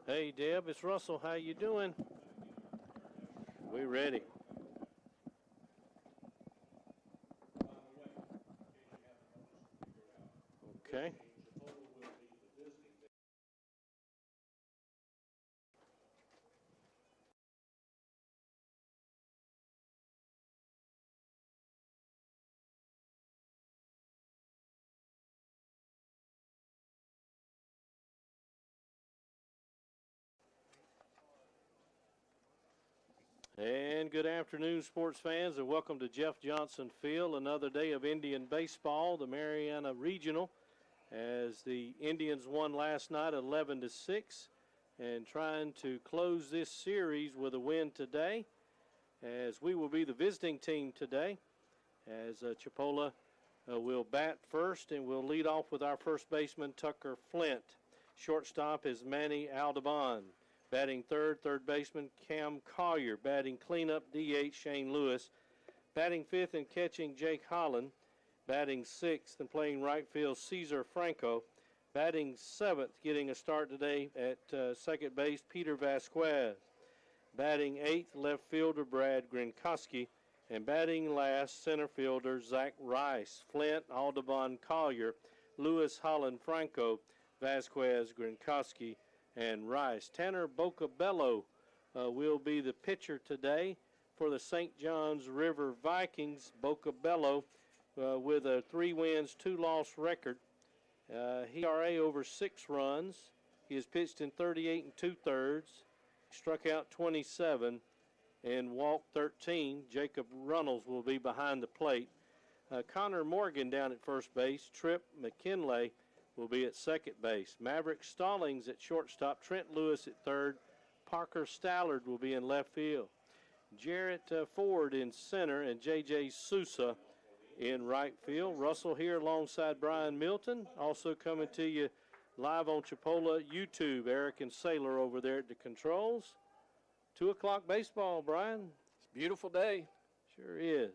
Hey, Deb, it's Russell. How you doing? We ready. Okay. And good afternoon, sports fans, and welcome to Jeff Johnson Field. Another day of Indian baseball, the Mariana Regional, as the Indians won last night 11-6, and trying to close this series with a win today, as we will be the visiting team today, as Chipola will bat first, and we'll lead off with our first baseman, Tucker Flint. Shortstop is Manny Aldabon. Batting third baseman Cam Collier. Batting cleanup, DH Shane Lewis. Batting fifth and catching, Jake Holland. Batting sixth and playing right field, Cesar Franco. Batting seventh, getting a start today at second base, Peter Vasquez. Batting eighth, left fielder Brad Gronkowski. And batting last, center fielder Zach Rice. Flint, Aldabon, Collier, Lewis, Holland, Franco, Vasquez, Gronkowski, and Rice. Tanner Bocabello will be the pitcher today for the St. Johns River Vikings. Bocabello with a 3 wins, 2 loss record. ERA over 6 runs. He has pitched in 38 2/3, struck out 27, and walked 13. Jacob Runnels will be behind the plate. Connor Morgan down at first base. Tripp McKinley will be at second base. Maverick Stallings at shortstop. Trent Lewis at third. Parker Stallard will be in left field. Jarrett Ford in center, and J.J. Sousa in right field. Russell here alongside Brian Milton. Also coming to you live on Chipola YouTube. Eric and Sailor over there at the controls. 2 o'clock baseball, Brian. It's a beautiful day. Sure is.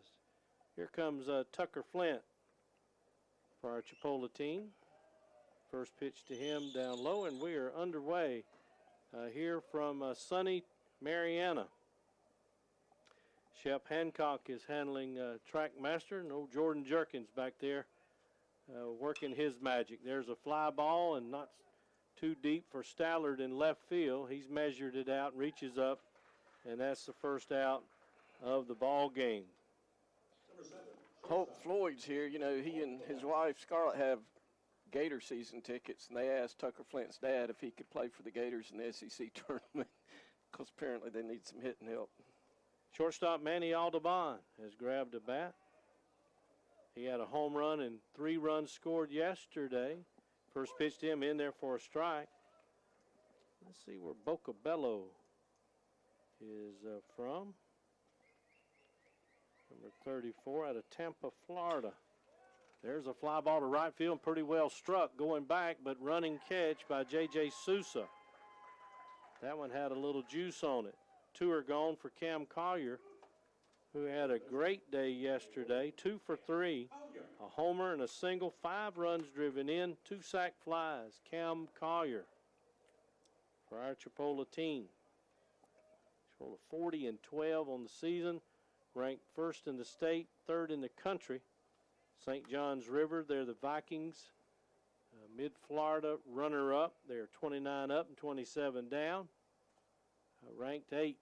Here comes Tucker Flint for our Chipola team. First pitch to him down low, and we are underway here from sunny Mariana. Shep Hancock is handling track master, and old Jordan Jerkins back there working his magic. There's a fly ball and not too deep for Stallard in left field. He's measured it out and reaches up, and that's the first out of the ball game. Hope Floyd's here. You know, he and his wife Scarlett have Gator season tickets, and they asked Tucker Flint's dad if he could play for the Gators in the SEC tournament because apparently they need some hitting help. Shortstop Manny Aldabon has grabbed a bat. He had a home run and 3 runs scored yesterday. First pitch to him in there for a strike. Let's see where Bocabello is from. Number 34 out of Tampa, Florida. There's a fly ball to right field, pretty well struck going back, but running catch by J.J. Sousa. That one had a little juice on it. 2 are gone for Cam Collier, who had a great day yesterday. 2 for 3, a homer and a single, 5 runs driven in, 2 sac flies. Cam Collier for our Chipola team. Chipola 40-12 on the season, ranked first in the state, third in the country. St. Johns River, they're the Vikings. Mid-Florida runner-up. They're 29 up and 27 down. Ranked 8th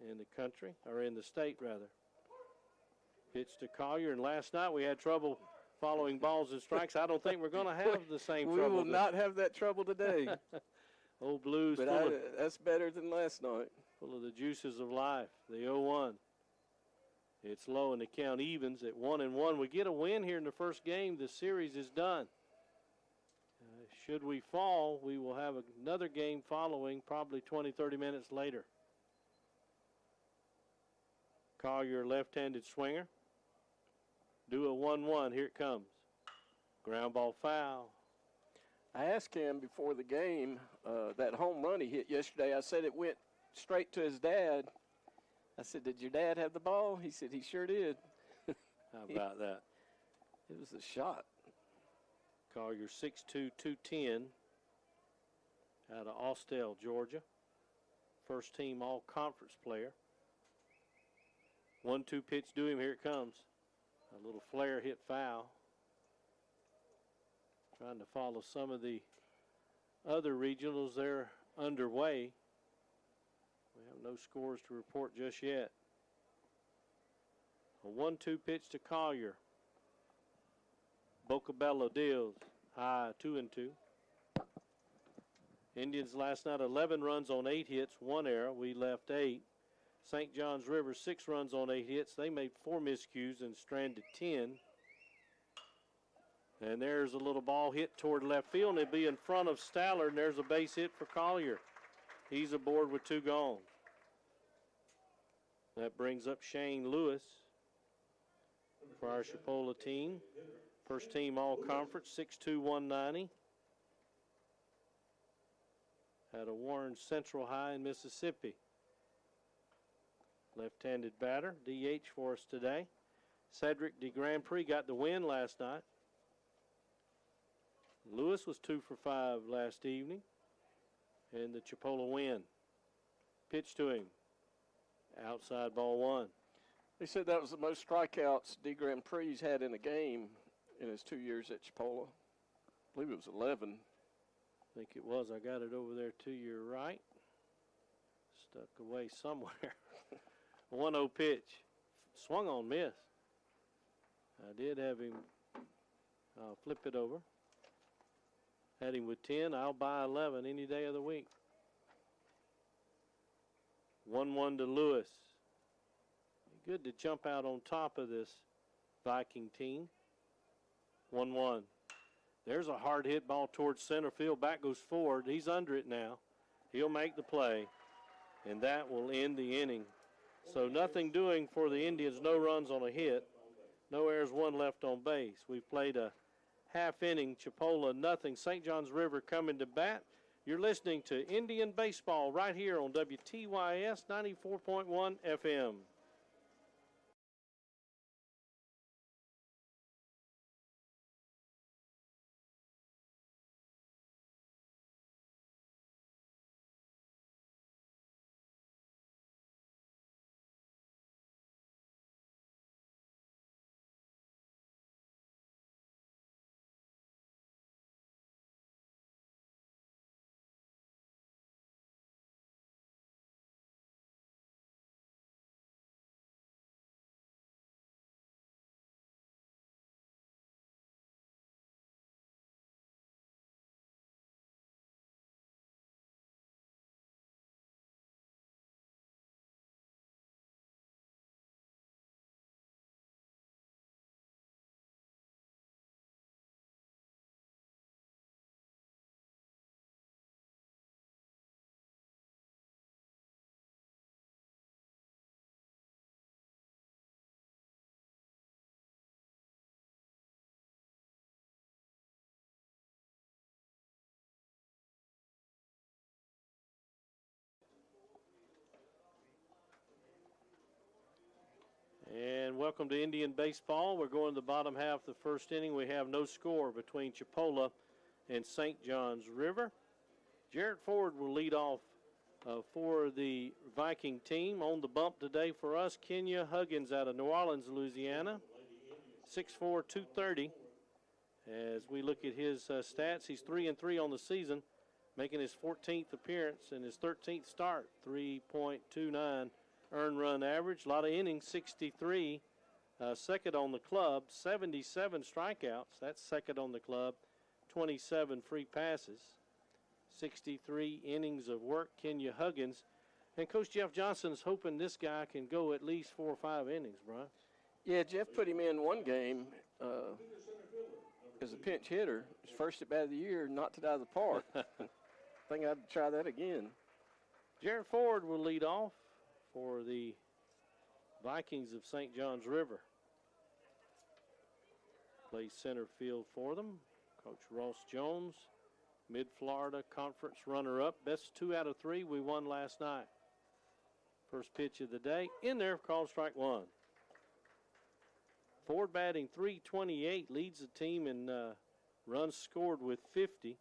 in the country, or in the state, rather. Pitch to Collier, and last night we had trouble following balls and strikes. I don't think we're going to have the same trouble. We will not have that trouble today. Old Blues, but that's better than last night. Full of the juices of life. The 0-1. It's low, and the count evens at 1-1. We get a win here in the first game, the series is done. Should we fall, we will have another game following probably 20-30 minutes later. Collier, left-handed swinger. Do a 1-1. Here it comes. Ground ball foul. I asked him before the game, that home run he hit yesterday, I said it went straight to his dad. I said, did your dad have the ball? He said, he sure did. How about that? It was a shot. Collier 6'2", 210. out of Austell, Georgia. First team all-conference player. 1-2 pitch to him. Here it comes. A little flare hit foul. Trying to follow some of the other regionals. They're underway. We have no scores to report just yet. A 1-2 pitch to Collier. Bocabello deals. High, 2-2. Indians last night 11 runs on 8 hits, 1 error. We left 8. St. John's River 6 runs on 8 hits. They made 4 miscues and stranded 10. And there's a little ball hit toward left field, and it'll be in front of Staller, and there's a base hit for Collier. He's aboard with 2 gone. That brings up Shane Lewis for our Chipola team. First team all-conference, 6'2", 190. Out of Warren Central High in Mississippi. Left-handed batter, DH for us today. Cedric de Grand Prix got the win last night. Lewis was 2 for 5 last evening, and the Chipola win. Pitch to him. Outside ball 1. They said that was the most strikeouts de Grand Prix had in a game in his 2 years at Chipola. I believe it was 11. I think it was. I got it over there to your right. Stuck away somewhere. 1-0 pitch. Swung on, miss. I did have him. I'll flip it over. Had him with 10. I'll buy 11 any day of the week. 1-1 to Lewis. Good to jump out on top of this Viking team. 1-1. There's a hard hit ball towards center field. Back goes Ford. He's under it now. He'll make the play, and that will end the inning. So nothing doing for the Indians. No runs on a hit. No errors, 1 left on base. We've played a half inning. Chipola, nothing. St. John's River coming to bat. You're listening to Indian Baseball right here on WTYS 94.1 FM. And welcome to Indian Baseball. We're going to the bottom half of the first inning. We have no score between Chipola and St. John's River. Jarrett Ford will lead off for the Viking team. On the bump today for us, Kenya Huggins out of New Orleans, Louisiana. 6'4", 230. As we look at his stats, he's 3-3 on the season, making his 14th appearance and his 13th start. 3.29 earned run average, a lot of innings, 63. Second on the club, 77 strikeouts. That's second on the club. 27 free passes. 63 innings of work, Kenya Huggins. And Coach Jeff Johnson's hoping this guy can go at least 4 or 5 innings, Brian. Yeah, Jeff put him in one game as a pinch hitter. His first at bat of the year, knocked it out of the park. I think I'd try that again. Jarrett Ford will lead off for the Vikings of St. John's River. Plays center field for them. Coach Ross Jones, Mid-Florida Conference runner-up. Best 2 out of 3 we won last night. First pitch of the day. In there, called strike 1. Ford batting .328, leads the team in runs scored with 50.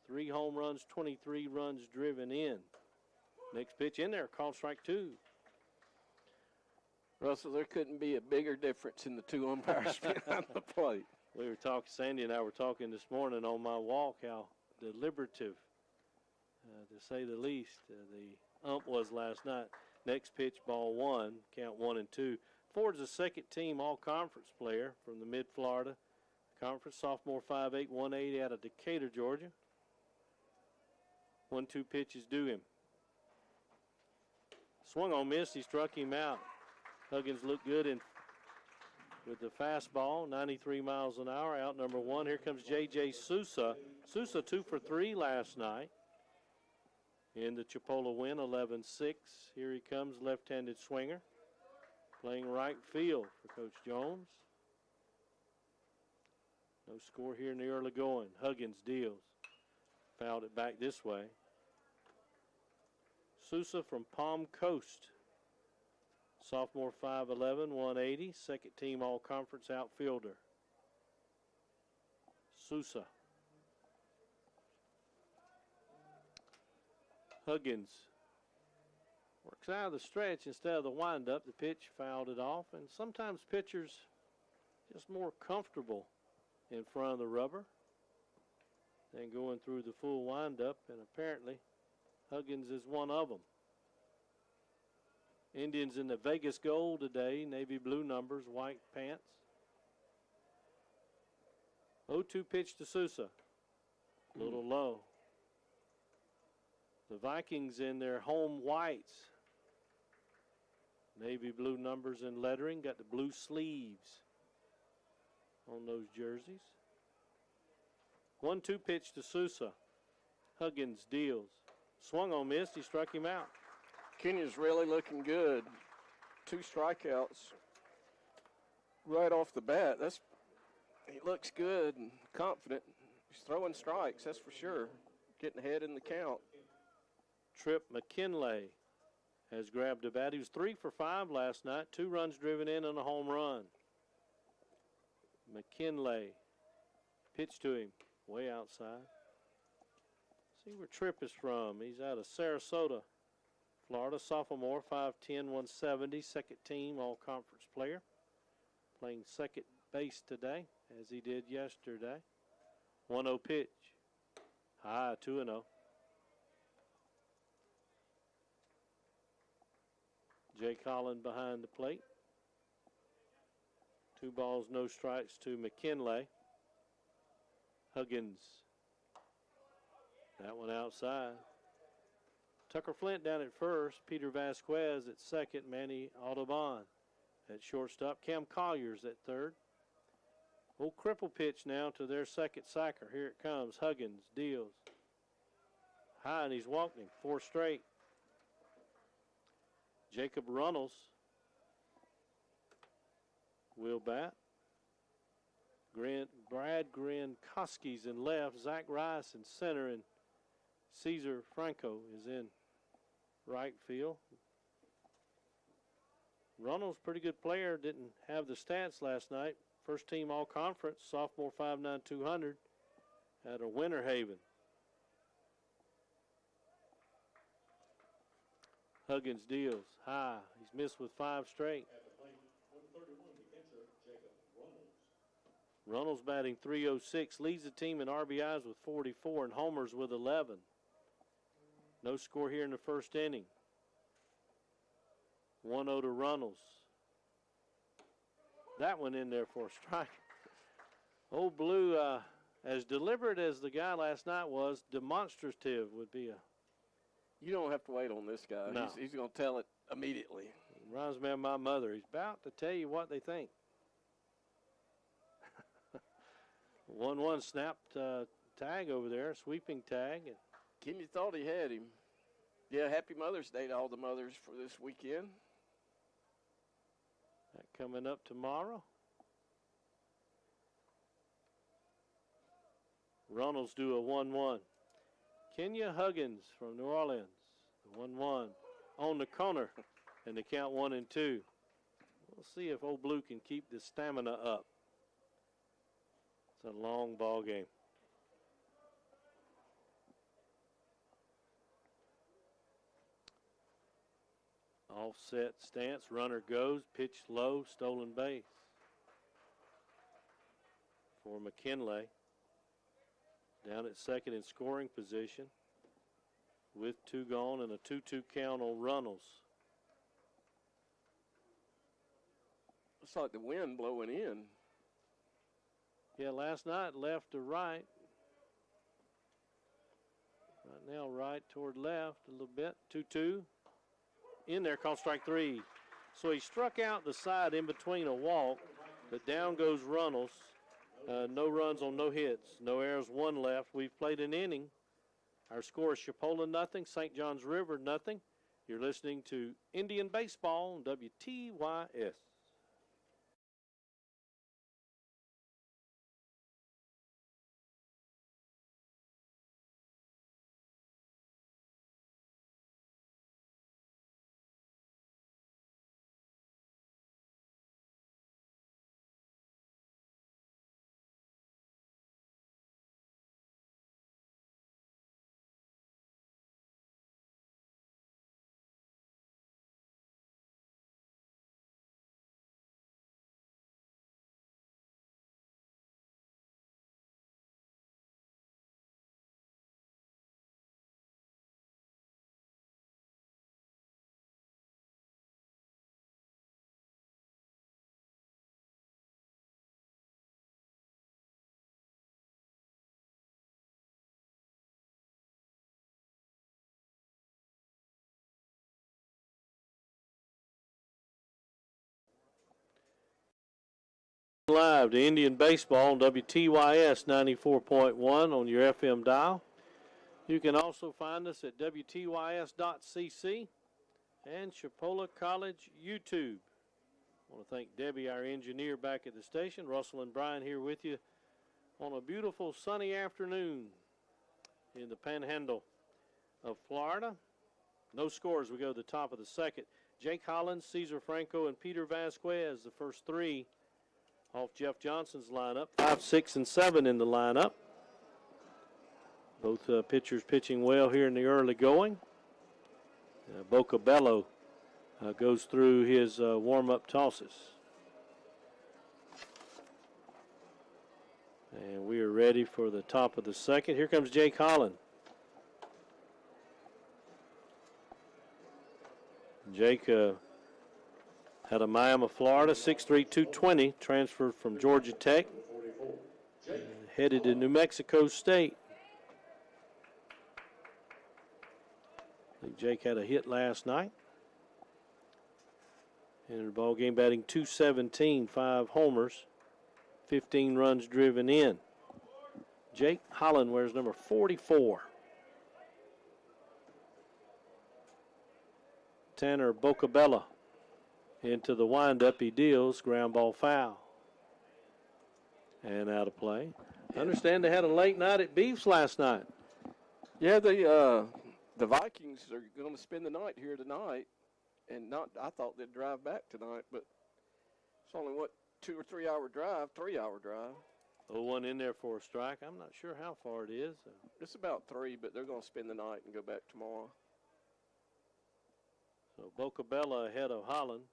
3 home runs, 23 runs driven in. Next pitch in there, called strike 2. Russell, there couldn't be a bigger difference in the 2 umpires behind the plate. We were talking, Sandy and I were talking this morning on my walk, how deliberative, to say the least, the ump was last night. Next pitch, ball 1, count 1-2. Ford's a second-team all-conference player from the Mid-Florida Conference, sophomore, 5'8", 180 out of Decatur, Georgia. 1-2 pitch is due him. Swung on, missed. He struck him out. Huggins looked good with the fastball, 93 miles an hour, out number 1. Here comes J.J. Sousa. Sousa 2 for 3 last night in the Chipola win, 11-6. Here he comes, left-handed swinger, playing right field for Coach Jones. No score here in the early going. Huggins deals. Fouled it back this way. Sousa from Palm Coast. Sophomore, 5'11", 180. Second team all-conference outfielder. Sousa. Huggins works out of the stretch instead of the windup. The pitch fouled it off, and sometimes pitchers just more comfortable in front of the rubber than going through the full windup, and apparently Huggins is one of them. Indians in the Vegas gold today, navy blue numbers, white pants. 0-2 pitch to Sousa. A little low. The Vikings in their home whites. Navy blue numbers and lettering, got the blue sleeves on those jerseys. 1-2 pitch to Sousa. Huggins deals. Swung on, missed. He struck him out. Kenya's really looking good. 2 strikeouts right off the bat. He looks good and confident. He's throwing strikes, that's for sure. Getting ahead in the count. Trip McKinley has grabbed a bat. He was 3 for 5 last night. 2 runs driven in and a home run. McKinley, pitch to him, way outside. See where Tripp is from. He's out of Sarasota, Florida. Sophomore, 5'10", 170. Second team all-conference player. Playing second base today, as he did yesterday. 1-0 pitch. High, 2-0. Jake Holland behind the plate. 2 balls, no strikes to McKinley. Huggins. That one outside. Tucker Flint down at first. Peter Vasquez at second. Manny Audubon at shortstop. Cam Colliers at third. Old cripple pitch now to their second sacker. Here it comes. Huggins deals. High, and he's walked him. 4 straight. Jacob Runnels will bat. Brad Gronkowski's in left. Zach Rice in center, and Cesar Franco is in right field. Runnels, pretty good player, didn't have the stats last night. First team all-conference, sophomore, 5'9", 200 at a Winter Haven. Huggins deals high. He's missed with 5 straight. Runnels batting .306, leads the team in RBIs with 44 and homers with 11. No score here in the first inning. 1-0 to Runnels. That one in there for a strike. Old Blue, as deliberate as the guy last night was, demonstrative would be a... You don't have to wait on this guy. No. He's going to tell it immediately. Reminds me of my mother. He's about to tell you what they think. 1-1 snapped tag over there, sweeping tag. And Kenya thought he had him. Yeah, happy Mother's Day to all the mothers for this weekend. that coming up tomorrow. Runnels do a 1-1. Kenya Huggins from New Orleans, the 1-1 on the corner, and the count 1-2. We'll see if Old Blue can keep the stamina up. It's a long ball game. Offset stance, runner goes, pitch low, stolen base for McKinley. Down at second in scoring position with 2 gone and a 2-2 count on Runnels. It's like the wind blowing in. Yeah, last night left to right. Right now right toward left a little bit. 2-2. In there, called strike 3. So he struck out the side in between a walk, but down goes Runnels. No runs on no hits. No errors, 1 left. We've played an inning. Our score is Chipola nothing, St. John's River nothing. You're listening to Indian Baseball on WTYS. Live to Indian Baseball on WTYS 94.1 on your FM dial. You can also find us at WTYS.cc and Chipola College YouTube. I want to thank Debbie, our engineer, back at the station. Russell and Brian here with you on a beautiful sunny afternoon in the Panhandle of Florida. No scores. We go to the top of the second. Jake Hollins, Cesar Franco, and Peter Vasquez, the first 3 off Jeff Johnson's lineup. 5, 6, and 7 in the lineup. Both pitchers pitching well here in the early going. Bocabello goes through his warm-up tosses. And we are ready for the top of the second. Here comes Jake Holland. Jake out of Miami, Florida, 6'3", 220, transferred from Georgia Tech, headed to New Mexico State. I think Jake had a hit last night. In the ball game, batting .217, 5 homers, 15 runs driven in. Jake Holland wears number 44. Tanner Bocabella into the windup. He deals, ground ball foul. And out of play. I understand they had a late night at Beefs last night. Yeah, the Vikings are going to spend the night here tonight, and I thought they'd drive back tonight, but it's only 2 or 3 hour drive, 3-hour drive. 0-1 in there for a strike. I'm not sure how far it is. It's about 3, but they're going to spend the night and go back tomorrow. So Bocabella ahead of Holland.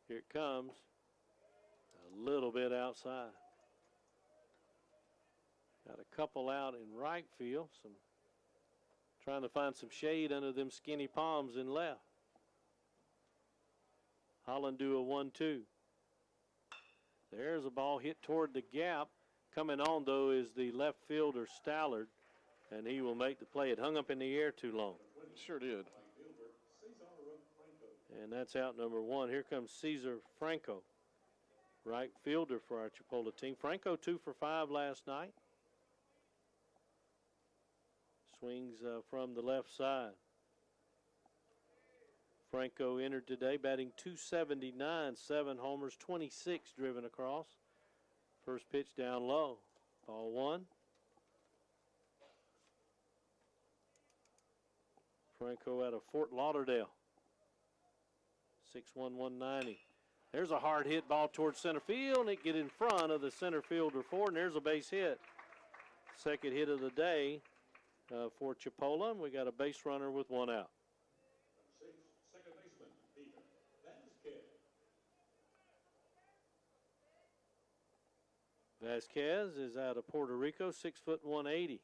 Here it comes. A little bit outside. Got a couple out in right field. Trying to find some shade under them skinny palms in left. Holland do a 1-2. There's a ball hit toward the gap. Coming on, though, is the left fielder, Stallard, and he will make the play. It hung up in the air too long. Sure did. And that's out number 1. Here comes Cesar Franco, right fielder for our Chipola team. Franco 2 for 5 last night. Swings from the left side. Franco entered today batting .279, 7 homers, 26 driven across. First pitch down low. Ball 1. Franco out of Fort Lauderdale. 6'1", 190. There's a hard hit ball towards center field, and it get in front of the center fielder Ford, and there's a base hit. Second hit of the day for Chipola, and we got a base runner with 1 out. Second baseman, Vasquez is out of Puerto Rico, 6 foot 180.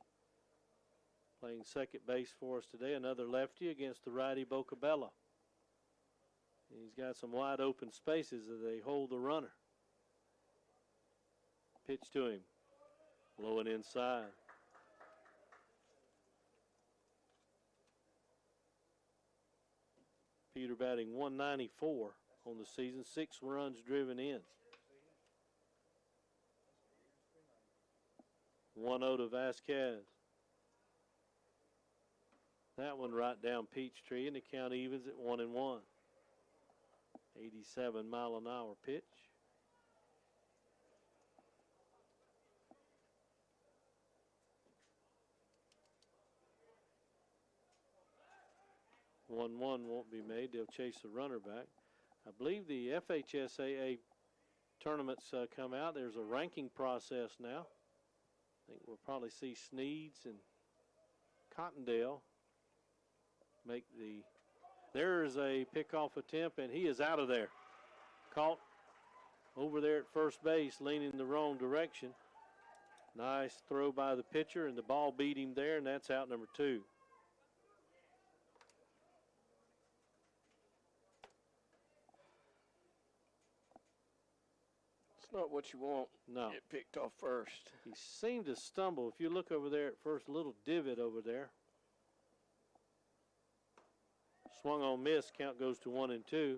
Playing second base for us today, another lefty against the righty Bocabella. He's got some wide open spaces as they hold the runner. Pitch to him, low and inside. Peter batting 194 on the season, 6 runs driven in. 1-0 to Vasquez. That one right down Peachtree, and the count evens at 1-1. 87-mile-an-hour pitch. One won't be made. They'll chase the runner back. I believe the FHSAA tournaments come out. There's a ranking process now. I think we'll probably see Sneeds and Cottondale make the. There's a pickoff attempt, and he is out of there. Caught over there at first base, leaning the wrong direction. Nice throw by the pitcher, and the ball beat him there, and that's out number 2. It's not what you want. No. Get picked off first. He seemed to stumble. If you look over there at first, a little divot over there. Swung on miss, count goes to 1-2.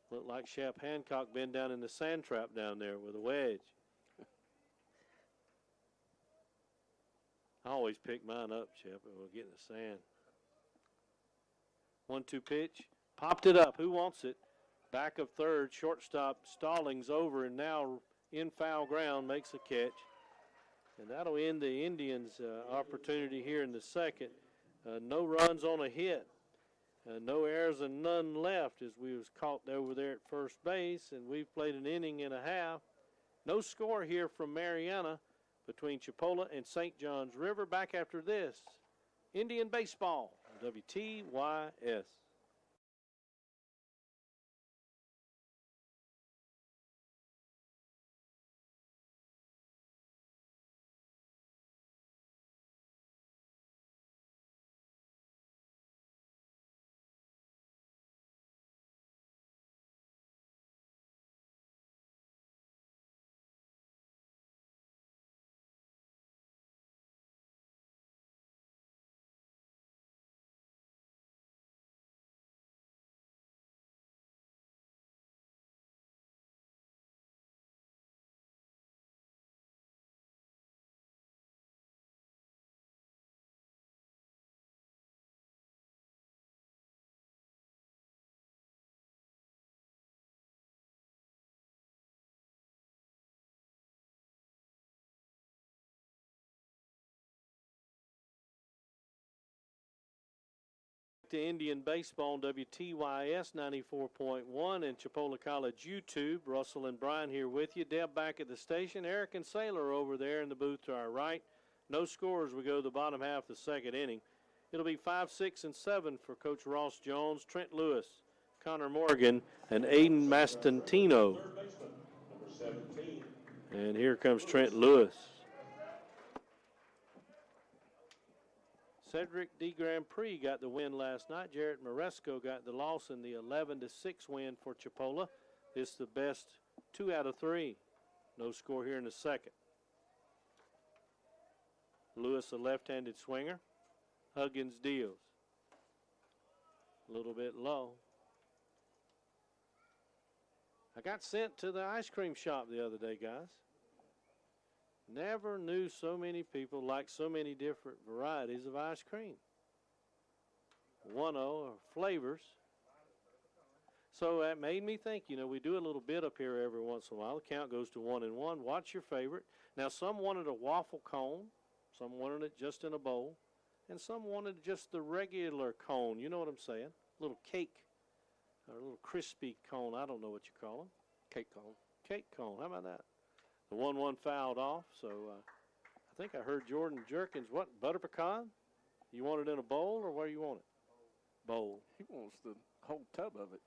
Looked like Shap Hancock been down in the sand trap down there with a wedge. I always pick mine up, Shep, and we'll get in the sand. 1-2 pitch. Popped it up. Who wants it? Back of third. Shortstop Stallings over, and now in foul ground makes a catch. And that'll end the Indians' opportunity here in the second. No runs on a hit. No errors and none left as we was caught over there at first base, and we've played an inning and a half. No score here from Mariana between Chipola and St. John's River. Back after this, Indian baseball, WTYS. To Indian baseball on WTYS 94.1 and Chipola College YouTube. Russell and Brian here with you. Deb back at the station. Eric and Saylor over there in the booth to our right. No scores. We go to the bottom half of the second inning. It'll be 5, 6, and 7 for Coach Ross Jones, Trent Lewis, Connor Morgan, and Aiden Mastantino. And here comes Trent Lewis. Cedric D. Grand Prix got the win last night. Jarrett Maresco got the loss in the 11-6 win for Chipola. It's the best 2 out of 3. No score here in the second. Lewis, a left-handed swinger. Huggins deals. A little bit low. I got sent to the ice cream shop the other day, guys. Never knew so many people like so many different varieties of ice cream. 1-0 flavors. So that made me think, you know, we do a little bit up here every once in a while. The count goes to 1-1. What's your favorite? Now, some wanted a waffle cone. Some wanted it just in a bowl. And some wanted just the regular cone. You know what I'm saying? A little cake or a little crispy cone. I don't know what you call them. Cake cone. Cake cone. How about that? The 1-1 fouled off, so I think I heard Jordan Jerkins. What, butter pecan? You want it in a bowl, or where do you want it? Bowl. He wants the whole tub of it.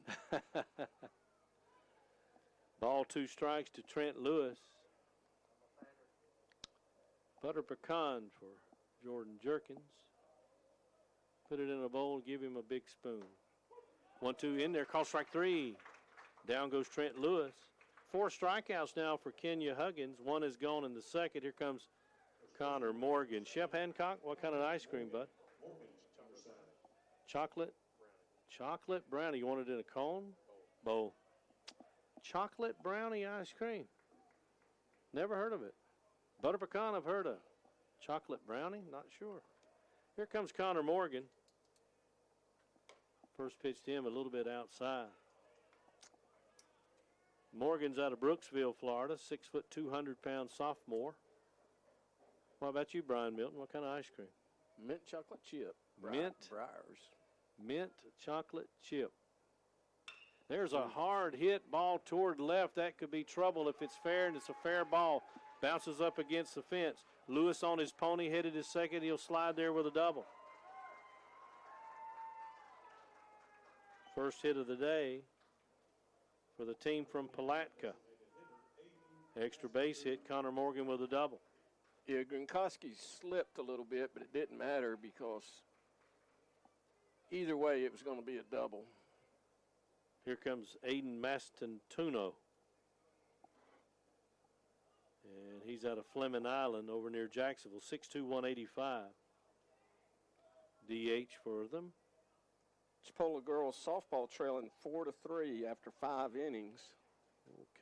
Ball 2 strikes to Trent Lewis. Butter pecan for Jordan Jerkins. Put it in a bowl, give him a big spoon. 1-2 in there, call strike 3. Down goes Trent Lewis. 4 strikeouts now for Kenya Huggins. 1 is gone in the second. Here comes Connor Morgan. Chef Hancock, what kind of ice cream, bud? Chocolate? Chocolate brownie. You want it in a cone? Bowl. Chocolate brownie ice cream. Never heard of it. Butter pecan I've heard of. Chocolate brownie? Not sure. Here comes Connor Morgan. First pitch to him a little bit outside. Morgan's out of Brooksville, Florida, 6 foot 200-pound sophomore. What about you, Brian Milton? What kind of ice cream? Mint chocolate chip. Mint. Briars. Mint chocolate chip. There's a hard hit ball toward left. That could be trouble if it's fair, and it's a fair ball. Bounces up against the fence. Lewis on his pony, headed to second. He'll slide there with a double. First hit of the day for the team from Palatka. Extra base hit, Connor Morgan with a double. Yeah, Gronkowski slipped a little bit, but it didn't matter because either way it was going to be a double. Here comes Aiden Mastantuno. And he's out of Fleming Island over near Jacksonville, 6'2", 185. DH for them. Chipola girls softball trailing 4-3 after 5 innings.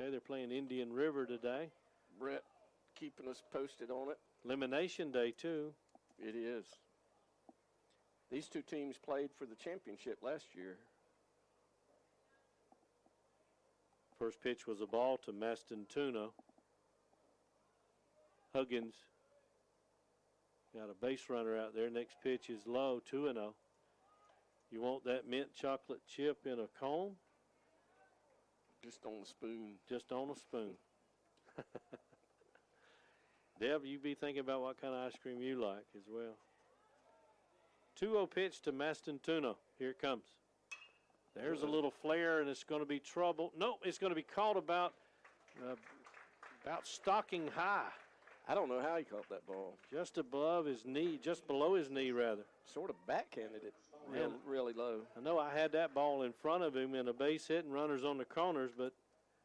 Okay, they're playing Indian River today. Brett keeping us posted on it. Elimination day, too. It is. These two teams played for the championship last year. First pitch was a ball to Mastantuno. Huggins got a base runner out there. Next pitch is low, 2-0. You want that mint chocolate chip in a cone? Just on the spoon. Just on a spoon. Deb, you be thinking about what kind of ice cream you like as well. 2-0 pitch to Mastantuno. Here it comes. There's a little flare, and it's going to be trouble. No, it's going to be caught about stocking high. I don't know how he caught that ball. Just above his knee, just below his knee, rather. Sort of backhanded it really low. I know I had that ball in front of him in a base hit and runners on the corners, but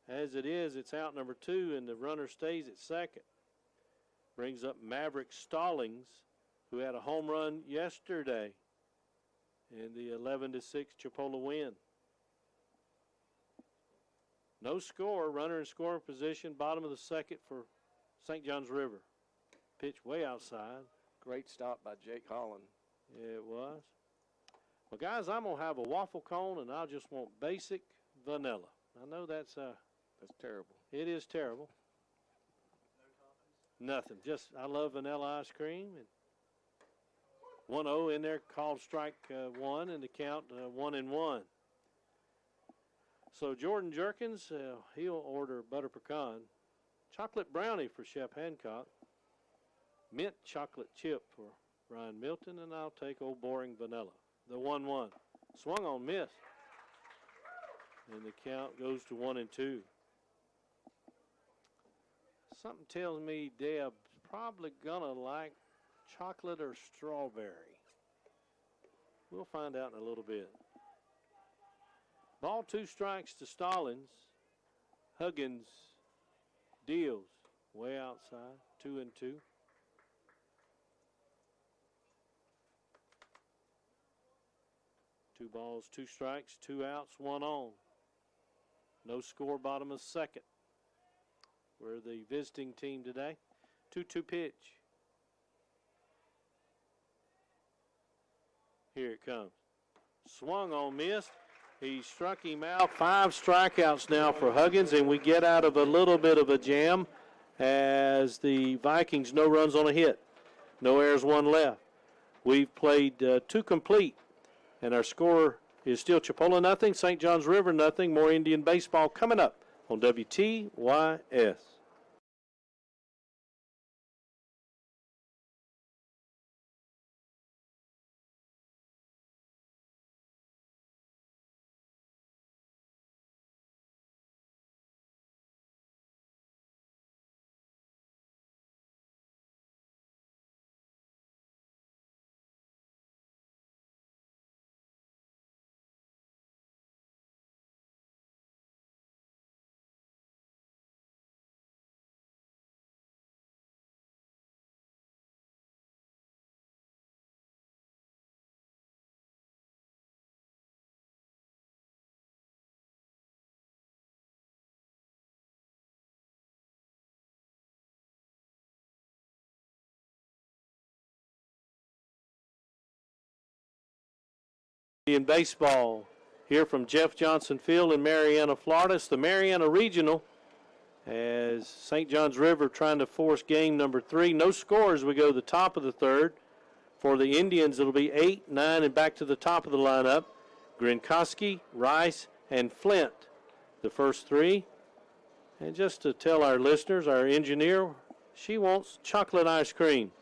as it is, it's out number 2, and the runner stays at second. Brings up Maverick Stallings, who had a home run yesterday in the 11-6 Chipola win. No score, runner in scoring position, bottom of the second for St. John's River. Pitch way outside. Great stop by Jake Holland. Yeah, it was. Well, guys, I'm going to have a waffle cone, and I just want basic vanilla. I know that's terrible. It is terrible. Nothing. Just, I love vanilla ice cream. And 1-0 in there, called strike 1, and the count 1-1. So Jordan Jerkins, he'll order butter pecan. Chocolate brownie for Chef Hancock. Mint chocolate chip for Brian Milton, and I'll take old boring vanilla. The 1-1. Swung on, miss. And the count goes to 1-2. Something tells me Deb's probably gonna like chocolate or strawberry. We'll find out in a little bit. Ball 2 strikes to Stallings. Huggins deals way outside, 2-2. 2 balls, 2 strikes, 2 outs, 1 on. No score, bottom of second. We're the visiting team today. 2-2 pitch. Here it comes. Swung on, missed. He struck him out. 5 strikeouts now for Huggins, and we get out of a little bit of a jam as the Vikings, no runs on a hit. No errors, 1 left. We've played 2 complete, and our score is still Chipola nothing, St. John's River nothing. More Indian baseball coming up on WTYS. In baseball, here from Jeff Johnson Field in Marianna, Florida. It's the Marianna Regional as St. Johns River trying to force game number 3. No scores. We go to the top of the third. For the Indians, it'll be 8, 9, and back to the top of the lineup. Grinkoski, Rice, and Flint, the first 3. And just to tell our listeners, our engineer, she wants chocolate ice cream.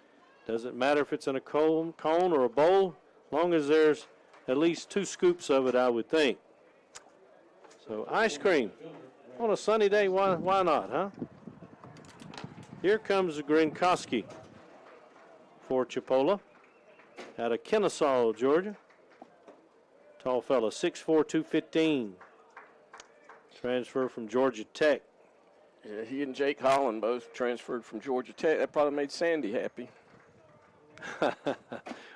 Doesn't matter if it's in a cone or a bowl, as long as there's at least 2 scoops of it, I would think. So ice cream on a sunny day, why not, huh? Here comes Grinkoski for Chipola out of Kennesaw, Georgia. Tall fella, 6'4", 215. Transfer from Georgia Tech. Yeah, he and Jake Holland both transferred from Georgia Tech. That probably made Sandy happy.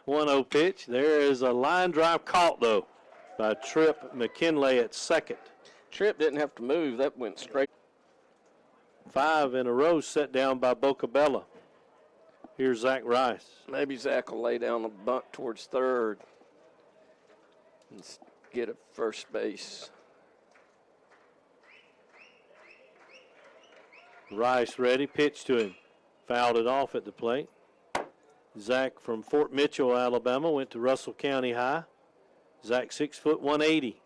1-0 pitch. There is a line drive caught, though, by Tripp McKinley at second. Tripp didn't have to move. That went straight. 5 in a row set down by Bocabella. Here's Zach Rice. Maybe Zach will lay down a bunt towards third and get a first base. Rice ready. Pitch to him. Fouled it off at the plate. Zach from Fort Mitchell, Alabama, went to Russell County High. Zach 6 foot 180.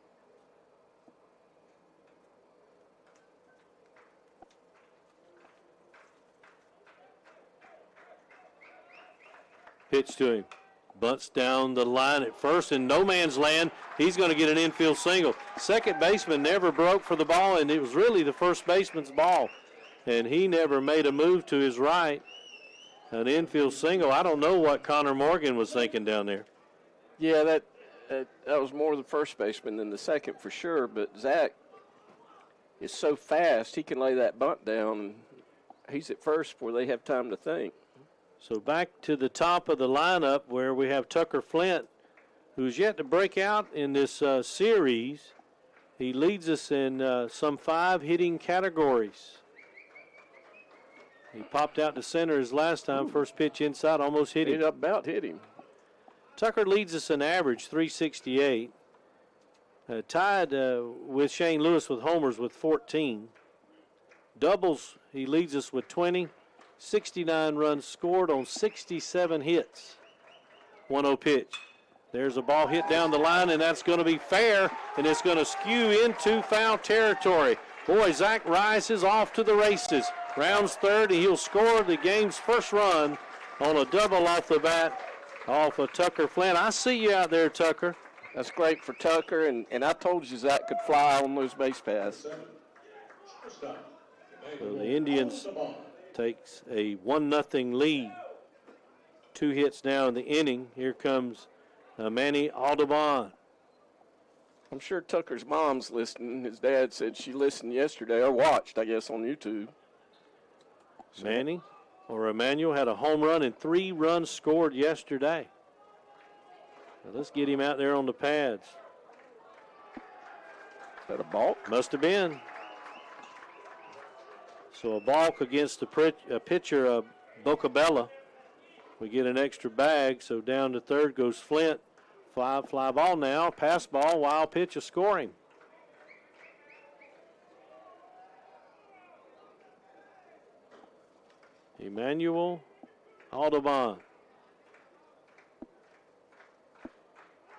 Pitch to him. Bunts down the line at first in no man's land. He's going to get an infield single. Second baseman never broke for the ball, and it was really the first baseman's ball. And he never made a move to his right. An infield single. I don't know what Connor Morgan was thinking down there. Yeah, that was more the first baseman than the second for sure. But Zach is so fast, he can lay that bunt down. And he's at first before they have time to think. So back to the top of the lineup where we have Tucker Flint, who's yet to break out in this series. He leads us in some 5 hitting categories. He popped out to center his last time. First pitch inside, almost hit him. It about hit him. Tucker leads us in average, 368. Tied with Shane Lewis with homers with 14. Doubles, he leads us with 20. 69 runs scored on 67 hits. 1-0 pitch. There's a ball hit down the line, and that's going to be fair, and it's going to skew into foul territory. Boy, Zach Rice is off to the races. Rounds third, and he'll score the game's first run on a double off the bat off of Tucker Flint. I see you out there, Tucker. That's great for Tucker, and I told you Zach could fly on those base paths. So the Indians takes a 1-0 lead. 2 hits now in the inning. Here comes Manny Audubon. I'm sure Tucker's mom's listening. His dad said she listened yesterday, or watched, I guess, on YouTube. So. Manny or Emmanuel had a home run and 3 runs scored yesterday. Now let's get him out there on the pads. Is that a balk? Must have been. So a balk against the pitcher of Bocabella. We get an extra bag, so down to third goes Flint. Fly ball now, pass ball, wild pitch, a scoring. Emmanuel Audubon.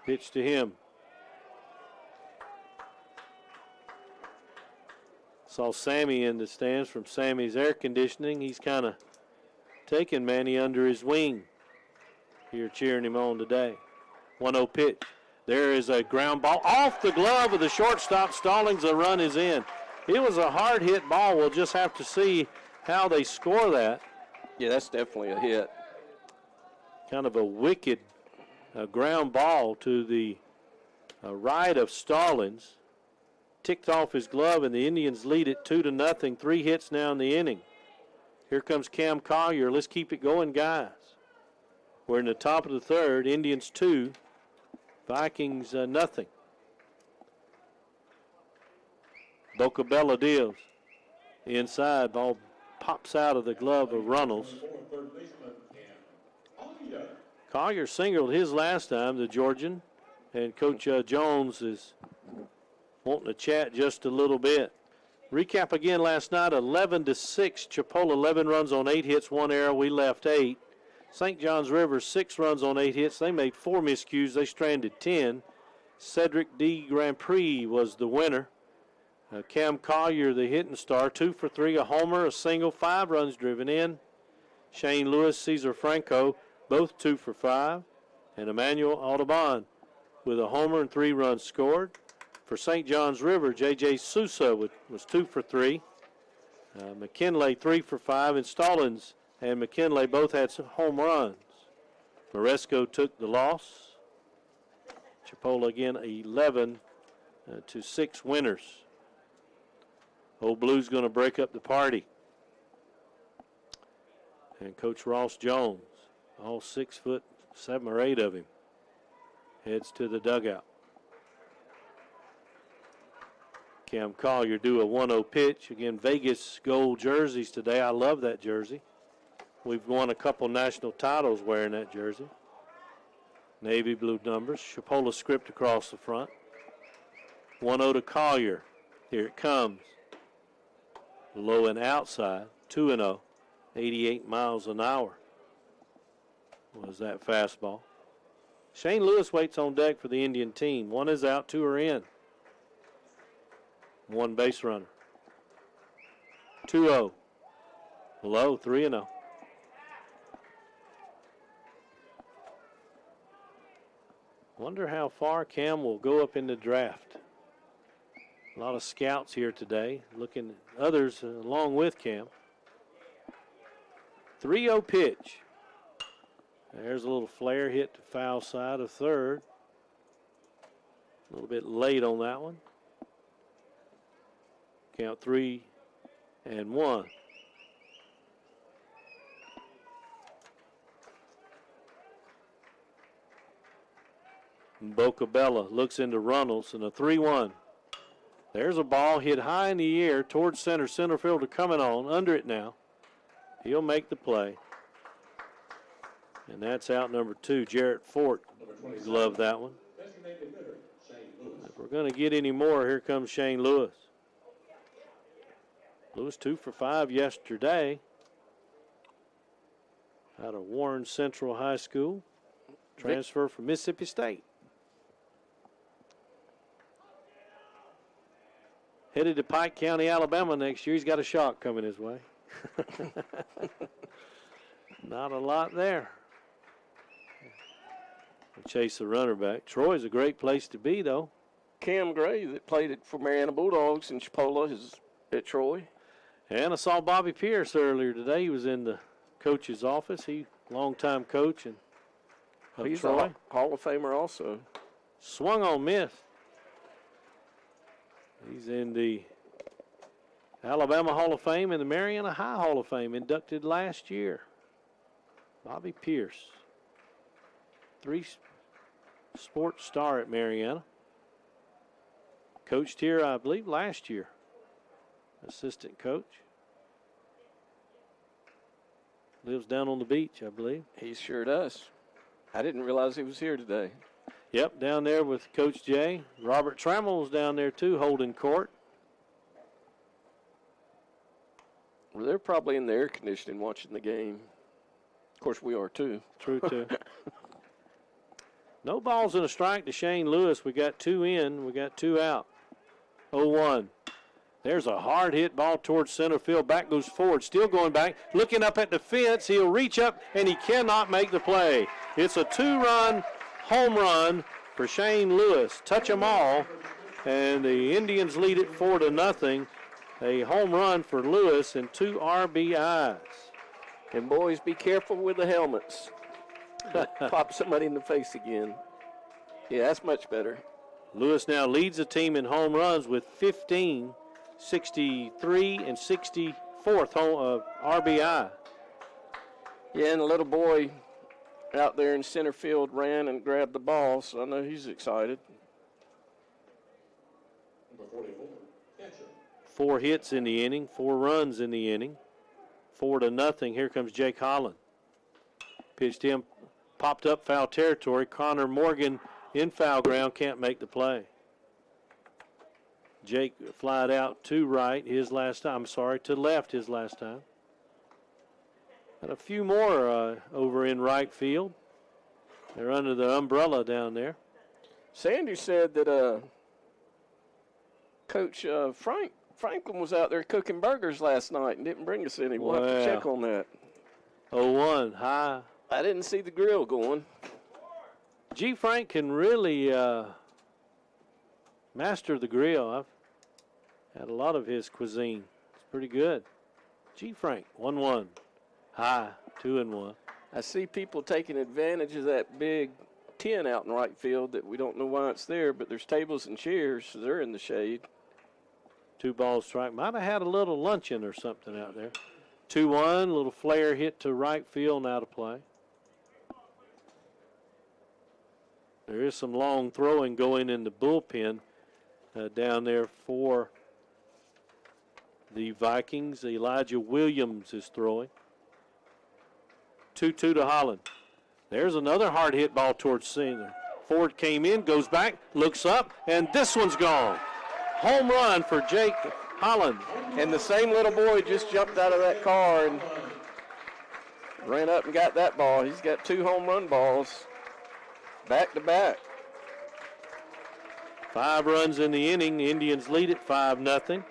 Pitch to him. Saw Sammy in the stands from Sammy's Air Conditioning. He's kind of taking Manny under his wing here, cheering him on today. 1-0 pitch. There is a ground ball off the glove of the shortstop. Stallings, a run is in. It was a hard hit ball. We'll just have to see how they score that. Yeah, that's definitely a hit. Kind of a wicked ground ball to the right of Stallings. Ticked off his glove, and the Indians lead it 2-0. 3 hits now in the inning. Here comes Cam Collier. Let's keep it going, guys. We're in the top of the third. Indians 2, Vikings nothing. Bocabella deals. Inside, ball pops out of the glove of Runnels. Collier singled his last time, the Georgian. and Coach Jones is wanting to chat just a little bit. Recap again last night, 11-6. Chipola, 11 runs on 8 hits, 1 error. We left 8. St. John's River, 6 runs on 8 hits. They made 4 miscues. They stranded 10. Cedric D. Grand Prix was the winner. Cam Collier, the hitting star, 2 for 3, a homer, a single, 5 runs driven in. Shane Lewis, Cesar Franco, both 2 for 5. And Emmanuel Audubon with a homer and 3 runs scored. For St. John's River, J.J. Sousa was 2 for 3. McKinley 3 for 5, and Stallings and McKinley both had some home runs. Moresco took the loss. Chipola again 11-6 winners. Old Blue's going to break up the party. And Coach Ross Jones, all 6'7" or 8 of him, heads to the dugout. Cam Collier do a 1-0 pitch. Again, Vegas gold jerseys today. I love that jersey. We've won a couple national titles wearing that jersey. Navy blue numbers. Chipola script across the front. 1-0 to Collier. Here it comes. Low and outside. 2-0. 88 miles an hour was that fastball. Shane Lewis waits on deck for the Indian team. 1 is out, 2 are in. 1 base runner. 2-0. Low, 3-0. Wonder how far Cam will go up in the draft. A lot of scouts here today, looking at others along with Cam. 3-0 pitch. There's a little flare hit to foul side of third. A little bit late on that one. Count 3-1. Bocabella looks into Runnels and a 3-1. There's a ball hit high in the air towards center. Center fielder coming on, under it now. He'll make the play. And that's out number 2. Jarrett Ford gloved that one. If we're going to get any more, here comes Shane Lewis. Lewis 2 for 5 yesterday out of Warren Central High School. Transfer from Mississippi State. Headed to Pike County, Alabama next year. He's got a shock coming his way. Not a lot there. Chase the runner back. Troy's a great place to be, though. Cam Gray that played it for Mariana Bulldogs and Chipola is at Troy. And I saw Bobby Pierce earlier today. He was in the coach's office. He longtime coach and he's Troy. a Hall of Famer also. Swung on, missed. He's in the Alabama Hall of Fame and the Mariana High Hall of Fame, inducted last year. Bobby Pierce, 3 sports star at Mariana. Coached here, I believe, last year. Assistant coach. Lives down on the beach, I believe. He sure does. I didn't realize he was here today. Yep, down there with Coach Jay. Robert Trammell was down there, too, holding court. Well, they're probably in the air conditioning watching the game. Of course, we are, too. True, too. No balls and a strike to Shane Lewis. We got 2 in. We got 2 out. 0-1. There's a hard hit ball towards center field. Back goes Ford. Still going back. Looking up at the fence. He'll reach up, and he cannot make the play. It's a 2-run home run for Shane Lewis. Touch them all. And the Indians lead it 4-0. A home run for Lewis and 2 RBIs. And boys, be careful with the helmets. Pop somebody in the face again. Yeah, that's much better. Lewis now leads the team in home runs with 15, 63, and 64th RBI. Yeah, and the little boy out there in center field ran and grabbed the ball, so I know he's excited. Number 44, catcher. 4 hits in the inning, 4 runs in the inning. 4-0. Here comes Jake Holland. Pitched him, popped up foul territory. Connor Morgan in foul ground, can't make the play. Jake flied out to right his last time. I'm sorry, to left his last time. Got a few more over in right field. They're under the umbrella down there. Sandy said that Coach Franklin was out there cooking burgers last night and didn't bring us any. We'll have to check on that. 0-1, high. I didn't see the grill going. G. Frank can really master the grill. I've had a lot of his cuisine. It's pretty good. G. Frank, 1-1, high, 2-1. I see people taking advantage of that big tent out in right field that we don't know why it's there, but there's tables and chairs, so they're in the shade. 2-ball strike. Might have had a little luncheon or something out there. 2-1, little flare hit to right field, now to play. There is some long throwing going in the bullpen down there for the Vikings. Elijah Williams is throwing. 2-2 to Holland. There's another hard hit ball towards center. Ford came in, goes back, looks up, and this one's gone. Home run for Jake Holland. And the same little boy just jumped out of that car and ran up and got that ball. He's got 2 home run balls back to back. 5 runs in the inning. The Indians lead it 5-0.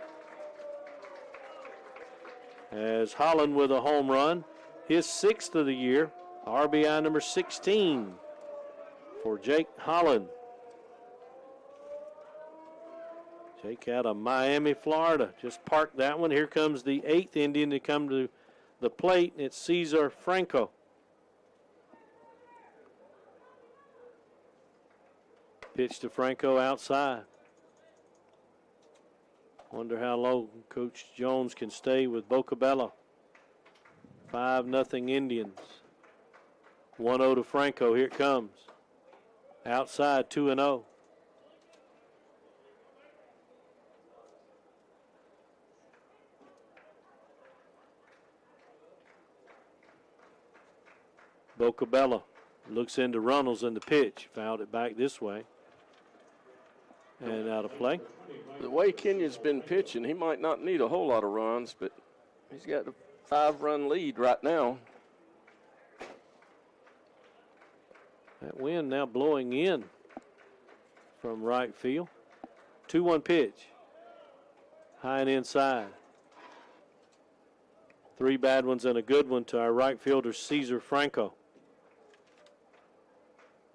As Holland with a home run, his 6th of the year, RBI number 16 for Jake Holland. Jake out of Miami, Florida. Just parked that one. Here comes the 8th Indian to come to the plate, and it's Cesar Franco. Pitch to Franco outside. Wonder how low Coach Jones can stay with Bocabello. 5-0 Indians. 1-0 to Franco. Here it comes. Outside, 2-0. Bocabella looks into Runnels in the pitch. Fouled it back this way. And out of play. The way Kenya's been pitching, he might not need a whole lot of runs, but he's got a 5-run lead right now. That wind now blowing in from right field. 2-1 pitch. High and inside. 3 bad ones and a good one to our right fielder, Cesar Franco.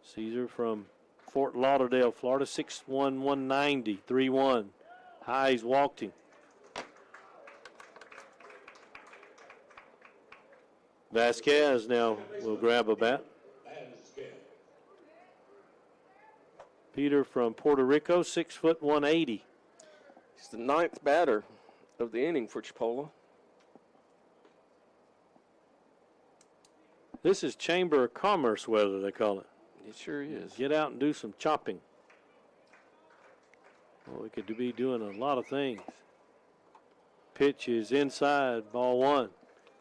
Cesar from Fort Lauderdale, Florida, 6'1", 190, 3-1. High, he's walked him. Vasquez now will grab a bat. Peter from Puerto Rico, 6 foot 180. He's the 9th batter of the inning for Chipola. This is Chamber of Commerce weather, they call it. It sure is. Get out and do some chopping. Well, we could be doing a lot of things. Pitch is inside, ball 1.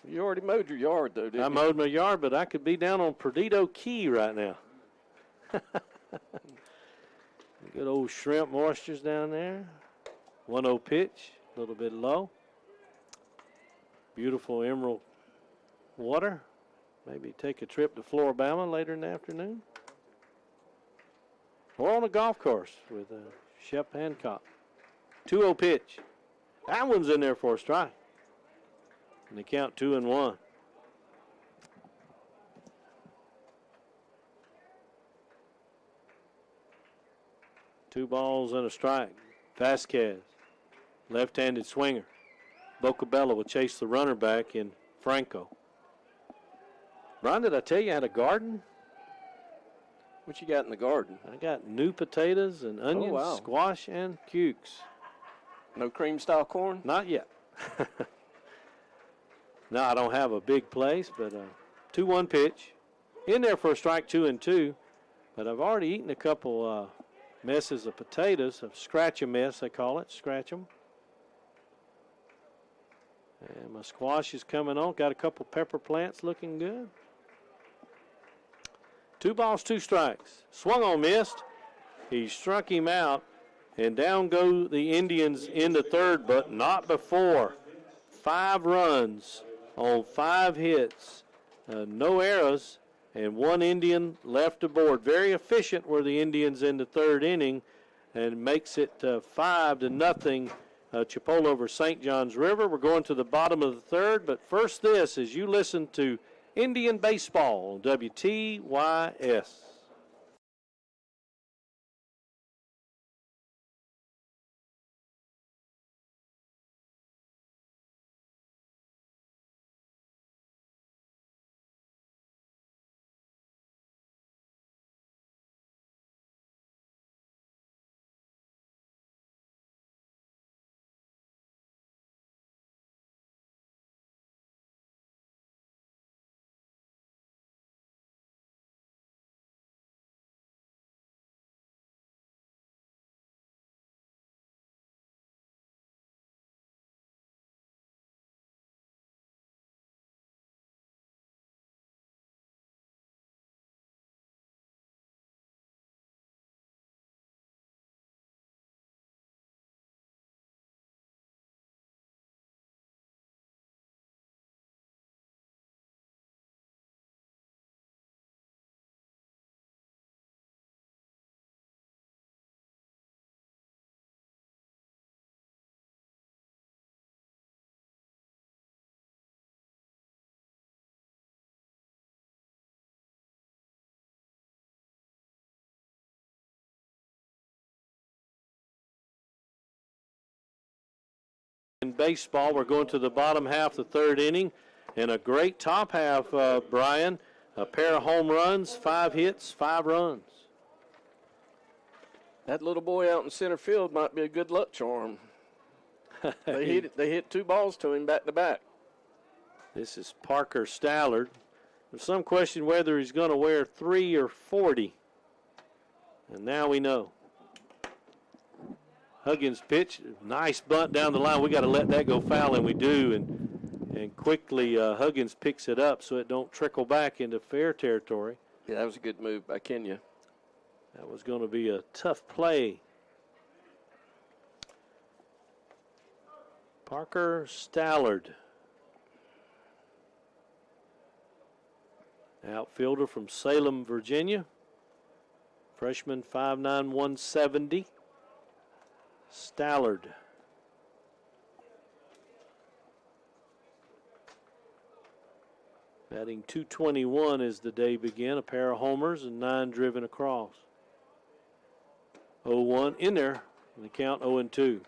You already mowed your yard, though, didn't you? I mowed my yard, but I could be down on Perdido Key right now. Good old shrimp moistures down there. 1-0 pitch, a little bit low. Beautiful emerald water. Maybe take a trip to Floribama later in the afternoon. Or on a golf course with Shep Hancock. 2-0 pitch. That one's in there for a strike. And they count 2-1. Two balls and a strike. Vasquez, left-handed swinger. Bocabella will chase the runner back in Franco. Ron, did I tell you I had a garden? What you got in the garden? I got new potatoes and onions, squash, and cukes. No cream-style corn? Not yet. No, I don't have a big place, but 2-1 pitch. In there for a strike, 2-2. But I've already eaten a couple messes of potatoes, a scratch-a-mess, they call it, scratch them. And my squash is coming on. Got a couple pepper plants looking good. 2 balls, 2 strikes. Swung on, missed. He struck him out, and down go the Indians in the third, but not before. 5 runs on 5 hits, no errors, and 1 Indian left aboard. Very efficient were the Indians in the third inning, and makes it 5-0. Chipola over St. Johns River. We're going to the bottom of the third, but first this as you listen to Indian Baseball on WTYS. In baseball, we're going to the bottom half of the third inning, and a great top half, Brian. A pair of home runs, 5 hits, 5 runs. That little boy out in center field might be a good luck charm. They hit 2 balls to him back to back. This is Parker Stallard. There's some question whether he's going to wear 3 or 40, and now we know. Huggins pitch, nice bunt down the line. We got to let that go foul, and we do. And quickly Huggins picks it up so it don't trickle back into fair territory. Yeah, that was a good move by Kenya. That was going to be a tough play. Parker Stallard, outfielder from Salem, Virginia. Freshman, 5'9", 170. Stallard. Batting .221 as the day began. A pair of homers and 9 driven across. 0-1 in there. And the count 0-2.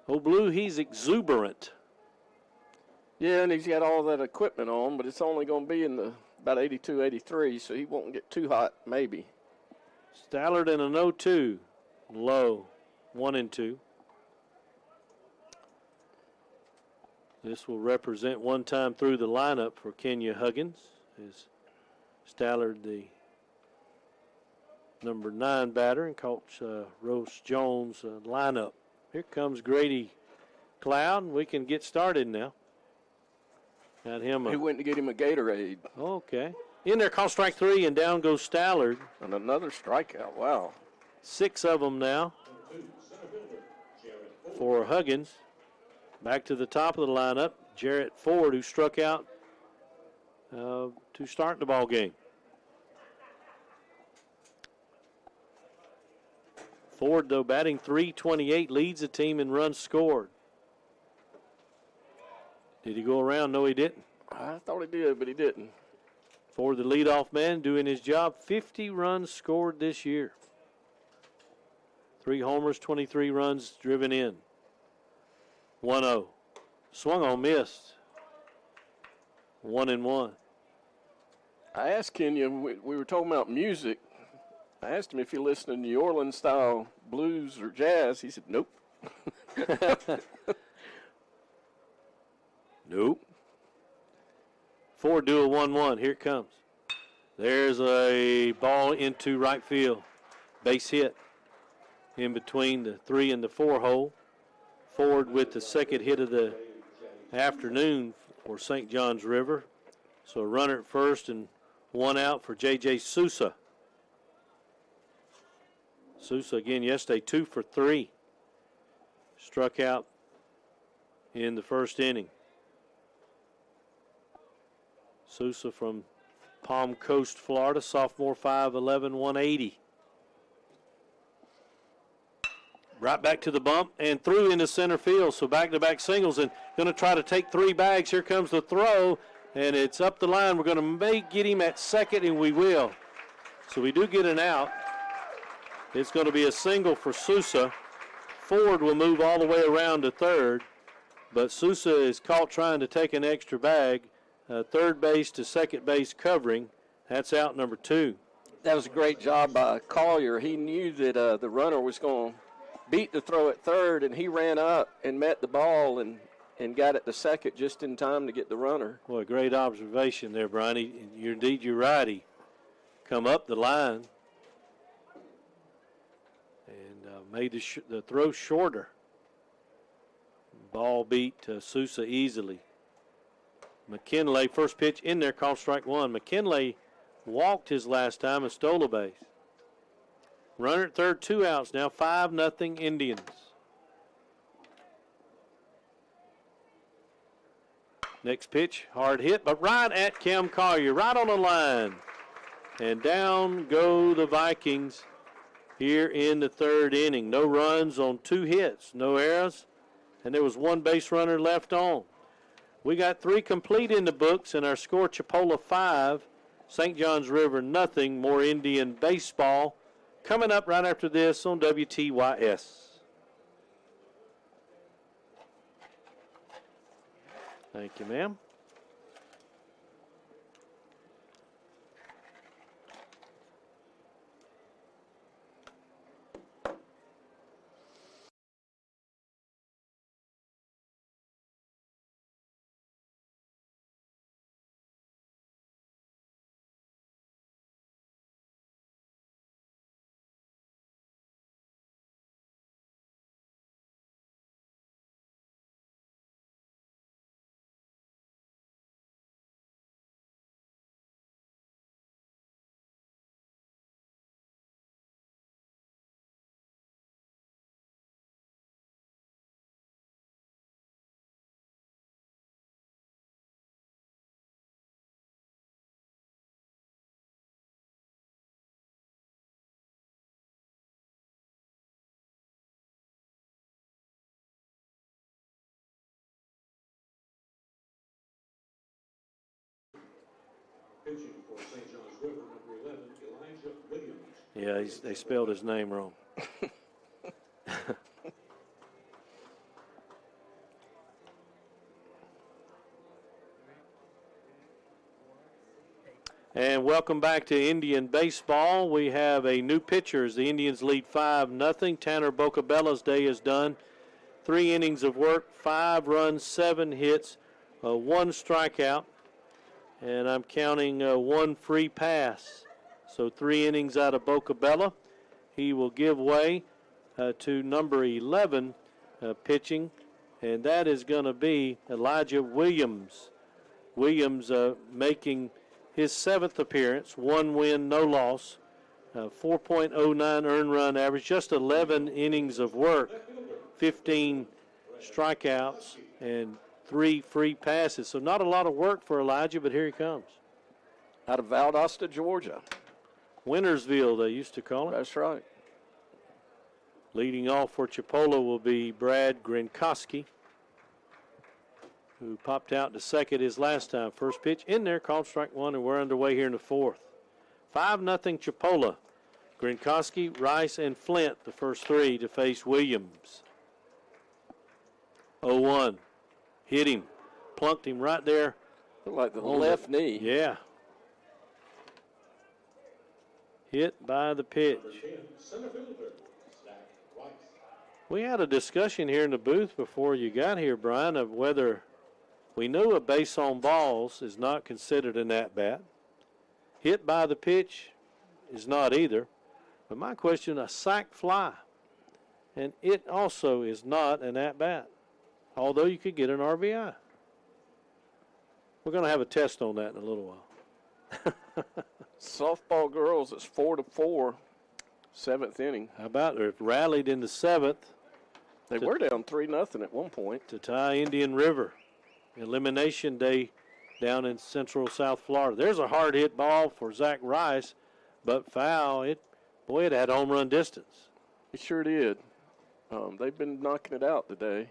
Oh, Blue, he's exuberant. Yeah, and he's got all that equipment on, but it's only going to be in the about 82, 83, so he won't get too hot, maybe. Stallard in an 0-2. Low. 1-2. This will represent one time through the lineup for Kenya Huggins. Is Stallard the number 9 batter, and Coach Rose Jones lineup. Here comes Grady Cloud, and we can get started now. Got him. He went to get him a Gatorade. Okay. In there, call strike 3, and down goes Stallard. And another strikeout. Wow. 6 of them now for Huggins. Back to the top of the lineup, Jarrett Ford, who struck out to start the ball game. Ford, though, batting .328, leads the team in runs scored. Did he go around? No, he didn't. I thought he did, but he didn't. Ford, the leadoff man, doing his job. 50 runs scored this year. 3 homers, 23 runs driven in. 1-0. Swung on, missed. 1-1. I asked Kenya, we were talking about music. I asked him if he listened to New Orleans style blues or jazz. He said, nope. Nope. Ford do a 1-1. Here it comes. There's a ball into right field. Base hit in between the 3 and the 4 hole. Ford with the second hit of the afternoon for St. Johns River. So a runner at first and 1 out for J.J. Sousa. Sousa again yesterday 2 for 3. Struck out in the first inning. Sousa from Palm Coast, Florida, sophomore, 5'11", 180. Right back to the bump and threw into center field. So back-to-back singles and going to try to take 3 bags. Here comes the throw, and it's up the line. We're going to get him at second, and we will. So we do get an out. It's going to be a single for Sousa. Ford will move all the way around to third, but Sousa is caught trying to take an extra bag. Third base to second base covering. That's out number 2. That was a great job by Collier. He knew that the runner was going to beat the throw at third, and he ran up and met the ball and got it to second just in time to get the runner. Well, a great observation there, Brian. You're right. He come up the line and made the throw shorter. Ball beat Sousa easily. McKinley, first pitch in there, called strike 1. McKinley walked his last time and stole a base. Runner at third, 2 outs now, 5-0 Indians. Next pitch, hard hit, but right at Cam Collier, right on the line. And down go the Vikings here in the third inning. No runs on 2 hits, no errors, and there was 1 base runner left on. We got 3 complete in the books, and our score, Chipola 5, St. John's River nothing. More Indian baseball coming up right after this on WTYS. Thank you, ma'am. Pitching for St. John's River, number 11, Elijah Williams. Yeah, they spelled his name wrong. And welcome back to Indian baseball. We have a new pitcher as the Indians lead 5-0. Tanner Bocabella's day is done. 3 innings of work, 5 runs, 7 hits, 1 strikeout. And I'm counting 1 free pass. So 3 innings out of Bocabella. He will give way to number 11 pitching, and that is going to be Elijah Williams. Williams making his 7th appearance, 1 win, no loss, 4.09 earned run average, just 11 innings of work, 15 strikeouts, and 3 free passes. So not a lot of work for Elijah, but here he comes. Out of Valdosta, Georgia. Wintersville, they used to call it. That's right. Leading off for Chipola will be Brad Grinkoski, who popped out to second his last time. First pitch in there, called strike 1, and we're underway here in the 4th. 5-0 Chipola. Grinkoski, Rice, and Flint, the first 3 to face Williams. 0-1. Hit him. Plunked him right there. Looked like the left knee. Yeah. Hit by the pitch. We had a discussion here in the booth before you got here, Brian, of whether we know a base on balls is not considered an at-bat. Hit by the pitch is not either. But my question, a sac fly, and it also is not an at-bat, although you could get an RBI. We're going to have a test on that in a little while. Softball girls, it's 4-4. 7th inning. How about it? Rallied in the 7th. They were down 3-0 at one point. To tie Indian River. Elimination day down in central South Florida. There's a hard hit ball for Zach Rice, but foul. It had home run distance. It sure did. They've been knocking it out today.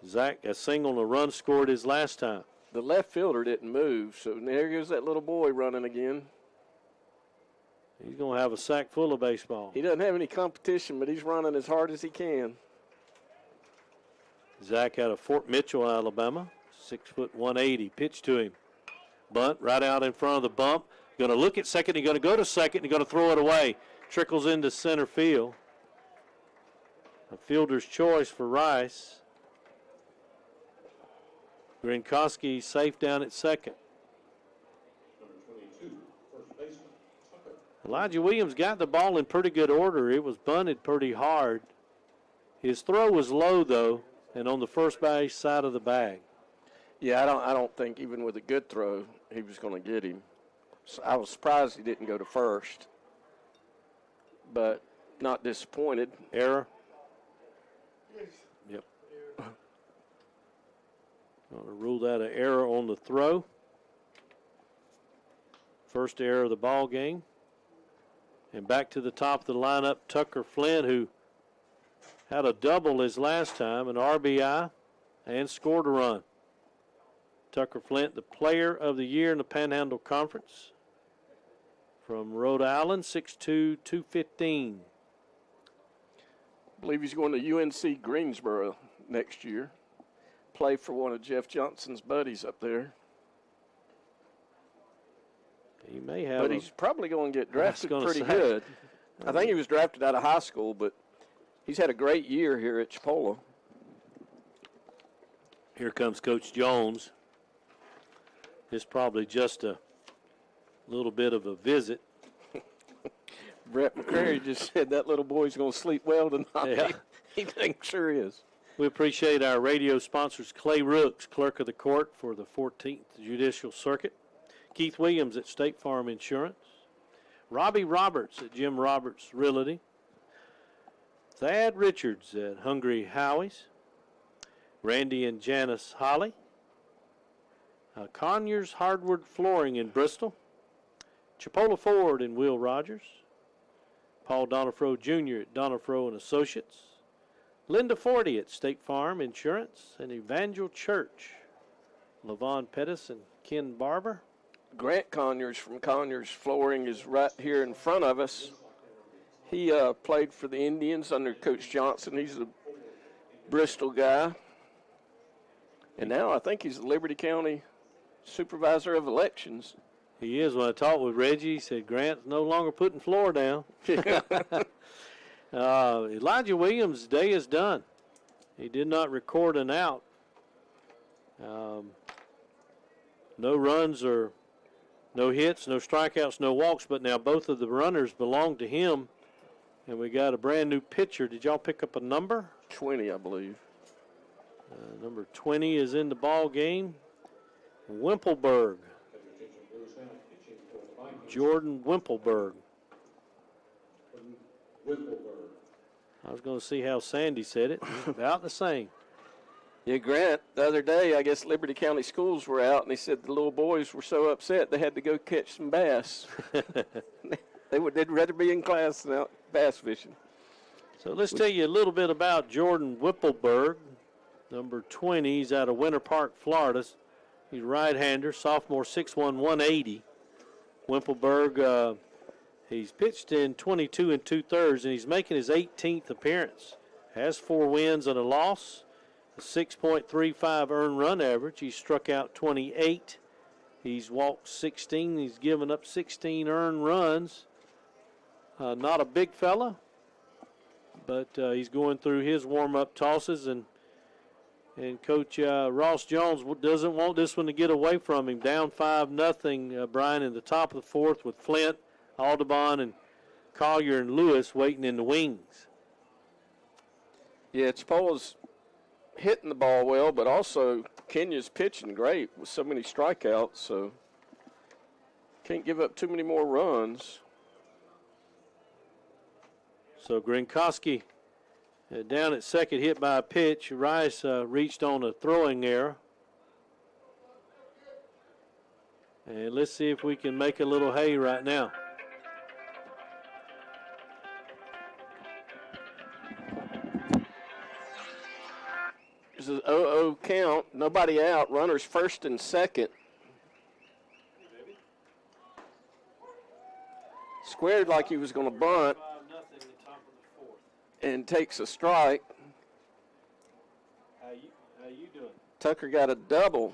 Zach, a single and a run scored his last time. The left fielder didn't move, so there goes that little boy running again. He's going to have a sack full of baseball. He doesn't have any competition, but he's running as hard as he can. Zach out of Fort Mitchell, Alabama, 6', 180. Pitch to him. Bunt right out in front of the bump. Going to look at second. He's going to go to second. He's going to throw it away. Trickles into center field. A fielder's choice for Rice. Grinkowski safe down at second. Number 22, first baseman, Tucker. Elijah Williams got the ball in pretty good order. It was bunted pretty hard. His throw was low, though, and on the first base side of the bag. Yeah, I don't think even with a good throw he was going to get him. So I was surprised he didn't go to first, but not disappointed. Error? Yep. Going to rule that an error on the throw. First error of the ball game. And back to the top of the lineup, Tucker Flynn, who had a double his last time, an RBI, and scored a run. Tucker Flint, the player of the year in the Panhandle Conference. From Rhode Island, 6'2", 215. I believe he's going to UNC Greensboro next year. Play for one of Jeff Johnson's buddies up there. He may have. But he's probably going to get drafted pretty good. I think he was drafted out of high school, but he's had a great year here at Chipola. Here comes Coach Jones. It's probably just a little bit of a visit. Brett McCrary just said that little boy's going to sleep well tonight. Yeah. He thinks sure is. We appreciate our radio sponsors, Clay Rooks, Clerk of the Court for the 14th Judicial Circuit, Keith Williams at State Farm Insurance, Robbie Roberts at Jim Roberts Realty, Thad Richards at Hungry Howie's, Randy and Janice Holly, Conyers Hardwood Flooring in Bristol, Chipola Ford and Will Rogers, Paul Donafro Jr. at Donafro and Associates, Linda Forty at State Farm Insurance, and Evangel Church, Levon Pettis and Ken Barber. Grant Conyers from Conyers Flooring is right here in front of us. He played for the Indians under Coach Johnson. He's a Bristol guy. And now I think he's the Liberty County Supervisor of Elections. He is. When I talked with Reggie, he said Grant's no longer putting floor down. Elijah Williams' day is done. He did not record an out. No runs or no hits, no strikeouts, no walks, but now both of the runners belong to him. And we got a brand new pitcher. Did y'all pick up a number? 20, I believe. Number 20 is in the ball game. Whippleberg. Jordan Whippleberg. I was going to see how Sandy said it. About the same. Yeah, Grant, the other day, I guess Liberty County schools were out, and he said the little boys were so upset they had to go catch some bass. They'd rather be in class than out bass fishing. So let's tell you a little bit about Jordan Whippleberg, number 20. He's out of Winter Park, Florida. He's a right-hander, sophomore, 6'1", 180. Whippleberg, he's pitched in 22 2/3, and he's making his 18th appearance. Has 4 wins and a loss, a 6.35 earned run average. He's struck out 28. He's walked 16. He's given up 16 earned runs. Not a big fella, but he's going through his warm-up tosses, and Coach Ross Jones doesn't want this one to get away from him. Down 5-0, Brian, in the top of the 4th with Flint, Audubon, and Collier and Lewis waiting in the wings. Yeah, Chipola's hitting the ball well, but also Kenya's pitching great with so many strikeouts, so can't give up too many more runs. So Gronkowski down at second, hit by a pitch. Rice reached on a throwing error. And let's see if we can make a little hay right now. This is 0-0 count. Nobody out. Runners first and second. Squared like he was going to bunt and takes a strike. How you doing? Tucker got a double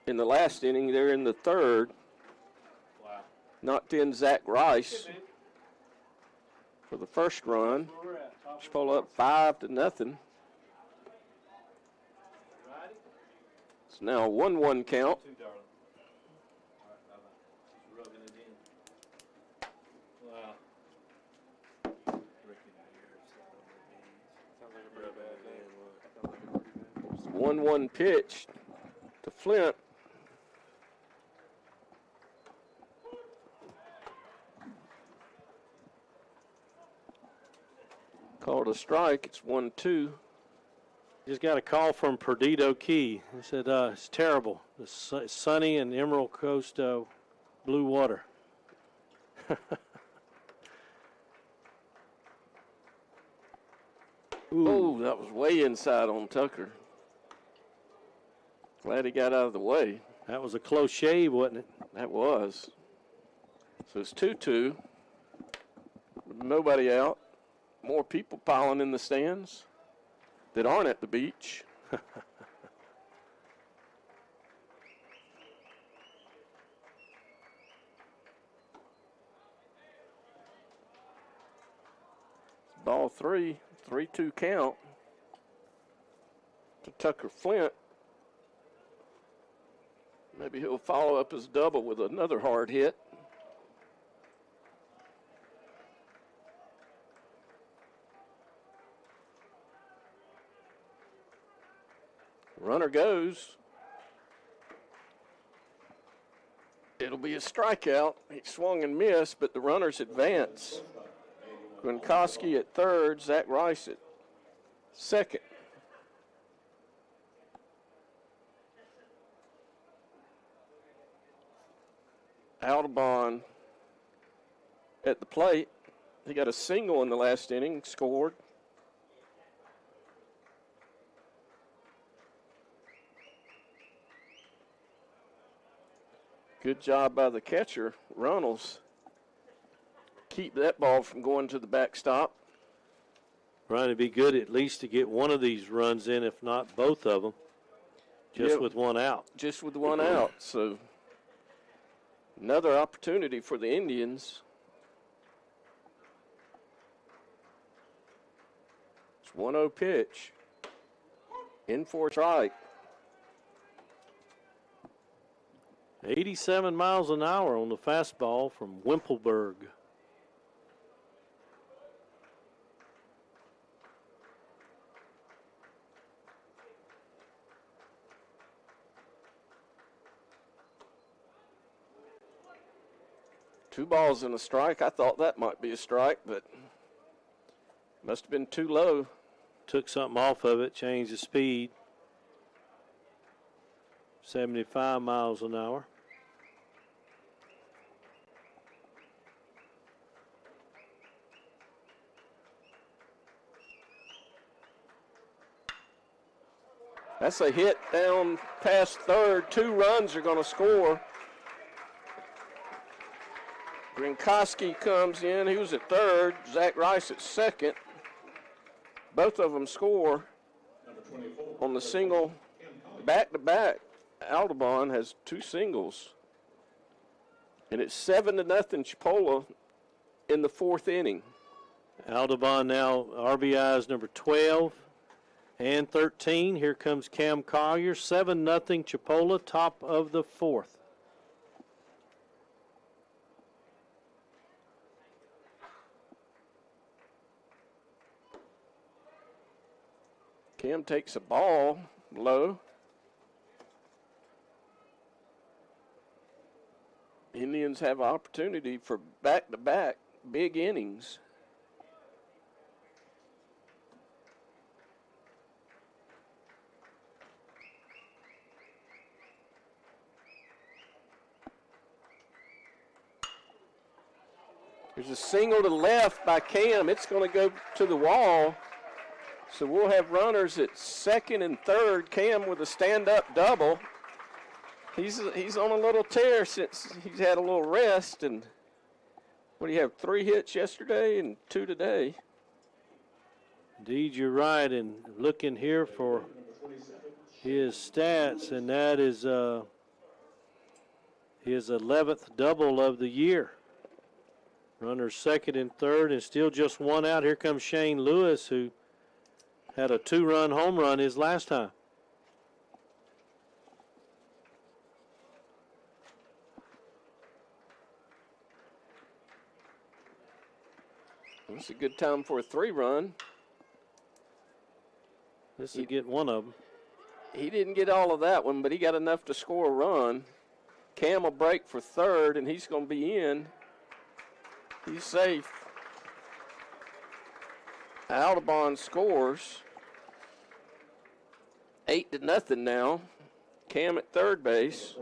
in the last inning. They're in the third. Wow. Knocked in Zach Rice for the first run. Chipola up 5-0. It's now a 1-1 count. It's a 1-1 pitch to Flynn. Called a strike. It's 1-2. Just got a call from Perdido Key. He said it's terrible. It's sunny and Emerald Coast blue water. Oh, that was way inside on Tucker. Glad he got out of the way. That was a close shave, wasn't it? That was. So it's 2-2. Nobody out. More people piling in the stands that aren't at the beach. Ball 3, 3-2 count to Tucker Flint. Maybe he'll follow up his double with another hard hit. Runner goes. It'll be a strikeout. He swung and missed, but the runners advance. Gronkowski at third, Zach Rice at second. Audubon at the plate. He got a single in the last inning, scored. Good job by the catcher, Runnels. Keep that ball from going to the backstop. Trying to be good at least to get one of these runs in, if not both of them, just with one out. Just with one out. So another opportunity for the Indians. It's 1-0 pitch. In for a strike. 87 miles an hour on the fastball from Whippleberg. Two balls and a strike. I thought that might be a strike, but must have been too low. Took something off of it, changed the speed. 75 miles an hour. That's a hit down past third. 2 runs are going to score. Gronkowski comes in. He was at third. Zach Rice at second. Both of them score on the single back-to-back. Audubon has 2 singles. And it's 7-0 Chipola in the 4th inning. Audubon now RBIs number 12 and 13. Here comes Cam Collier. 7-0 Chipola, top of the 4th. Cam takes a ball low. Indians have opportunity for back-to-back big innings. There's a single to the left by Cam. It's going to go to the wall. So we'll have runners at second and third. Cam with a stand-up double. He's on a little tear since he's had a little rest. And what do you have, 3 hits yesterday and 2 today? Indeed, you're right. And looking here for his stats, and that is his 11th double of the year. Runners second and third, and still just 1 out. Here comes Shane Lewis, who had a 2-run home run his last time. It's a good time for a 3-run. This will get one of them. He didn't get all of that one, but he got enough to score a run. Cam will break for third, and he's going to be in. He's safe. Aldabon scores. 8-0 now. Cam at third base.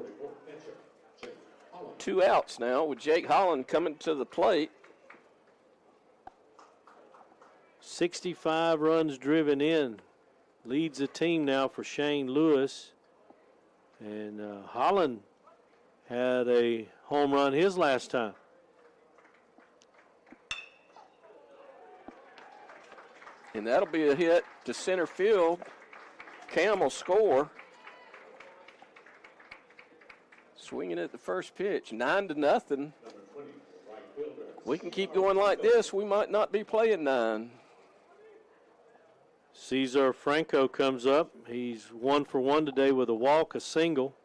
2 outs now with Jake Holland coming to the plate. 65 runs driven in. Leads the team now for Shane Lewis. And Holland had a home run his last time. And that'll be a hit to center field. Cam will score. Swinging at the first pitch, 9-0. We can keep going like this. We might not be playing 9. Cesar Franco comes up. He's 1 for 1 today with a walk, a single.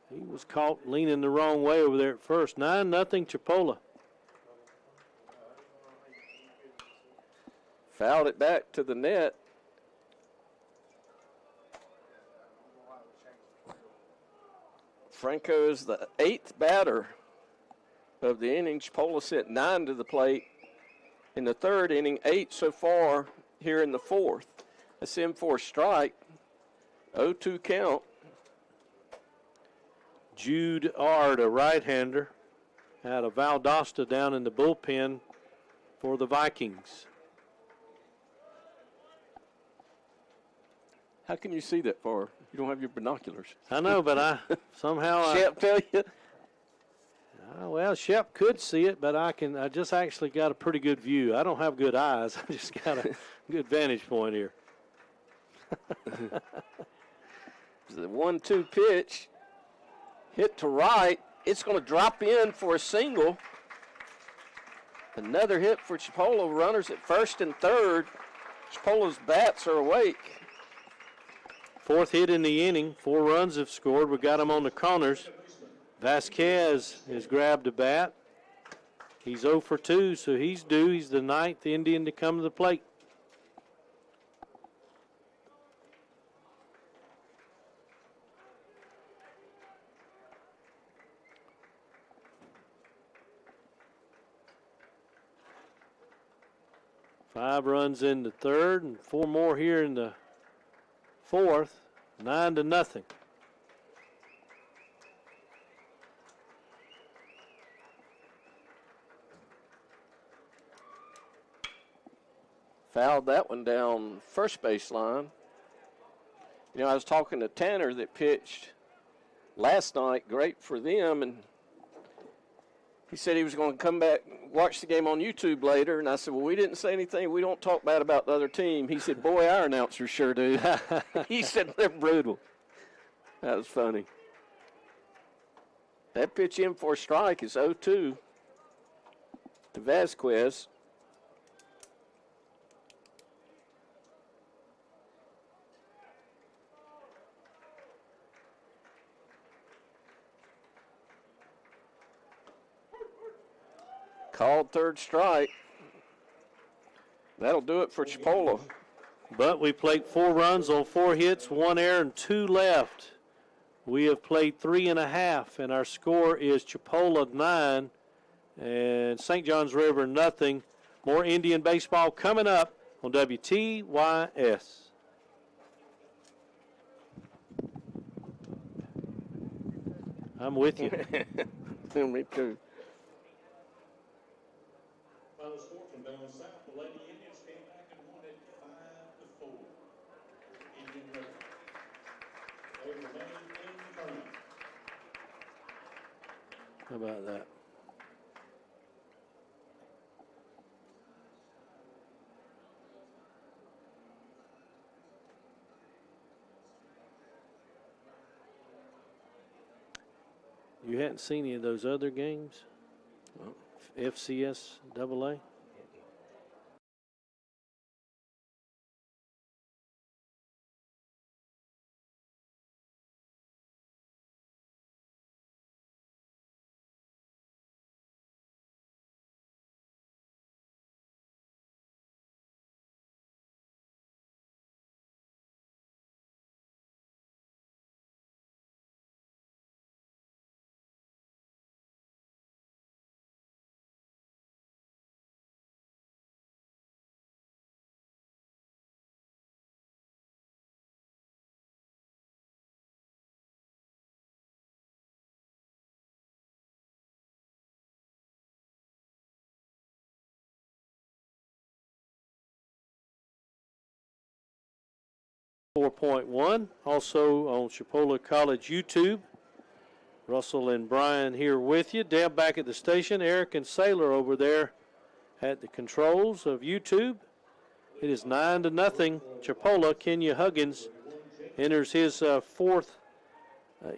He was caught leaning the wrong way over there at first. 9-0 Chipola. Fouled it back to the net. Franco is the 8th batter of the inning. Chipola sent 9 to the plate in the 3rd inning, 8 so far here in the 4th. That's in for a strike. 0-2 count. Jude Ard, a right-hander, had a Valdosta down in the bullpen for the Vikings. How can you see that far? You don't have your binoculars. I know, but I somehow Shep tell you. Well, Shep could see it, but I just actually got a pretty good view. I don't have good eyes. I just got a good vantage point here. The 1-2 pitch. Hit to right. It's going to drop in for a single. Another hit for Chipola. Runners at first and third. Chipola's bats are awake. 4th hit in the inning. 4 runs have scored. We got them on the corners. Vasquez has grabbed a bat. He's 0 for 2, so he's due. He's the 9th Indian to come to the plate. Five runs in the 3rd and 4 more here in the 4th. 9-0. Fouled that one down first base line. You know, I was talking to Tanner that pitched last night. Great for them. And he said he was going to come back, watch the game on YouTube later. And I said, well, we didn't say anything. We don't talk bad about the other team. He said, boy, our announcers sure do. He said, they're brutal. That was funny. That pitch in for a strike is 0-2 to Vasquez. Called 3rd strike. That'll do it for Chipola. But we played 4 runs on 4 hits, 1 error, and 2 left. We have played 3.5, and our score is Chipola 9 and St. John's River nothing. More Indian baseball coming up on WTYS. I'm with you. Me too. Final score from down south, the Lady Indians came back and won it 5-4. Indian River. They remain in the tournament. How about that? You hadn't seen any of those other games? FCS AA? .1. Also on Chipola College YouTube. Russell and Brian here with you. Deb back at the station. Eric and Saylor over there at the controls of YouTube. It is 9-0. Chipola. Kenya Huggins enters his fourth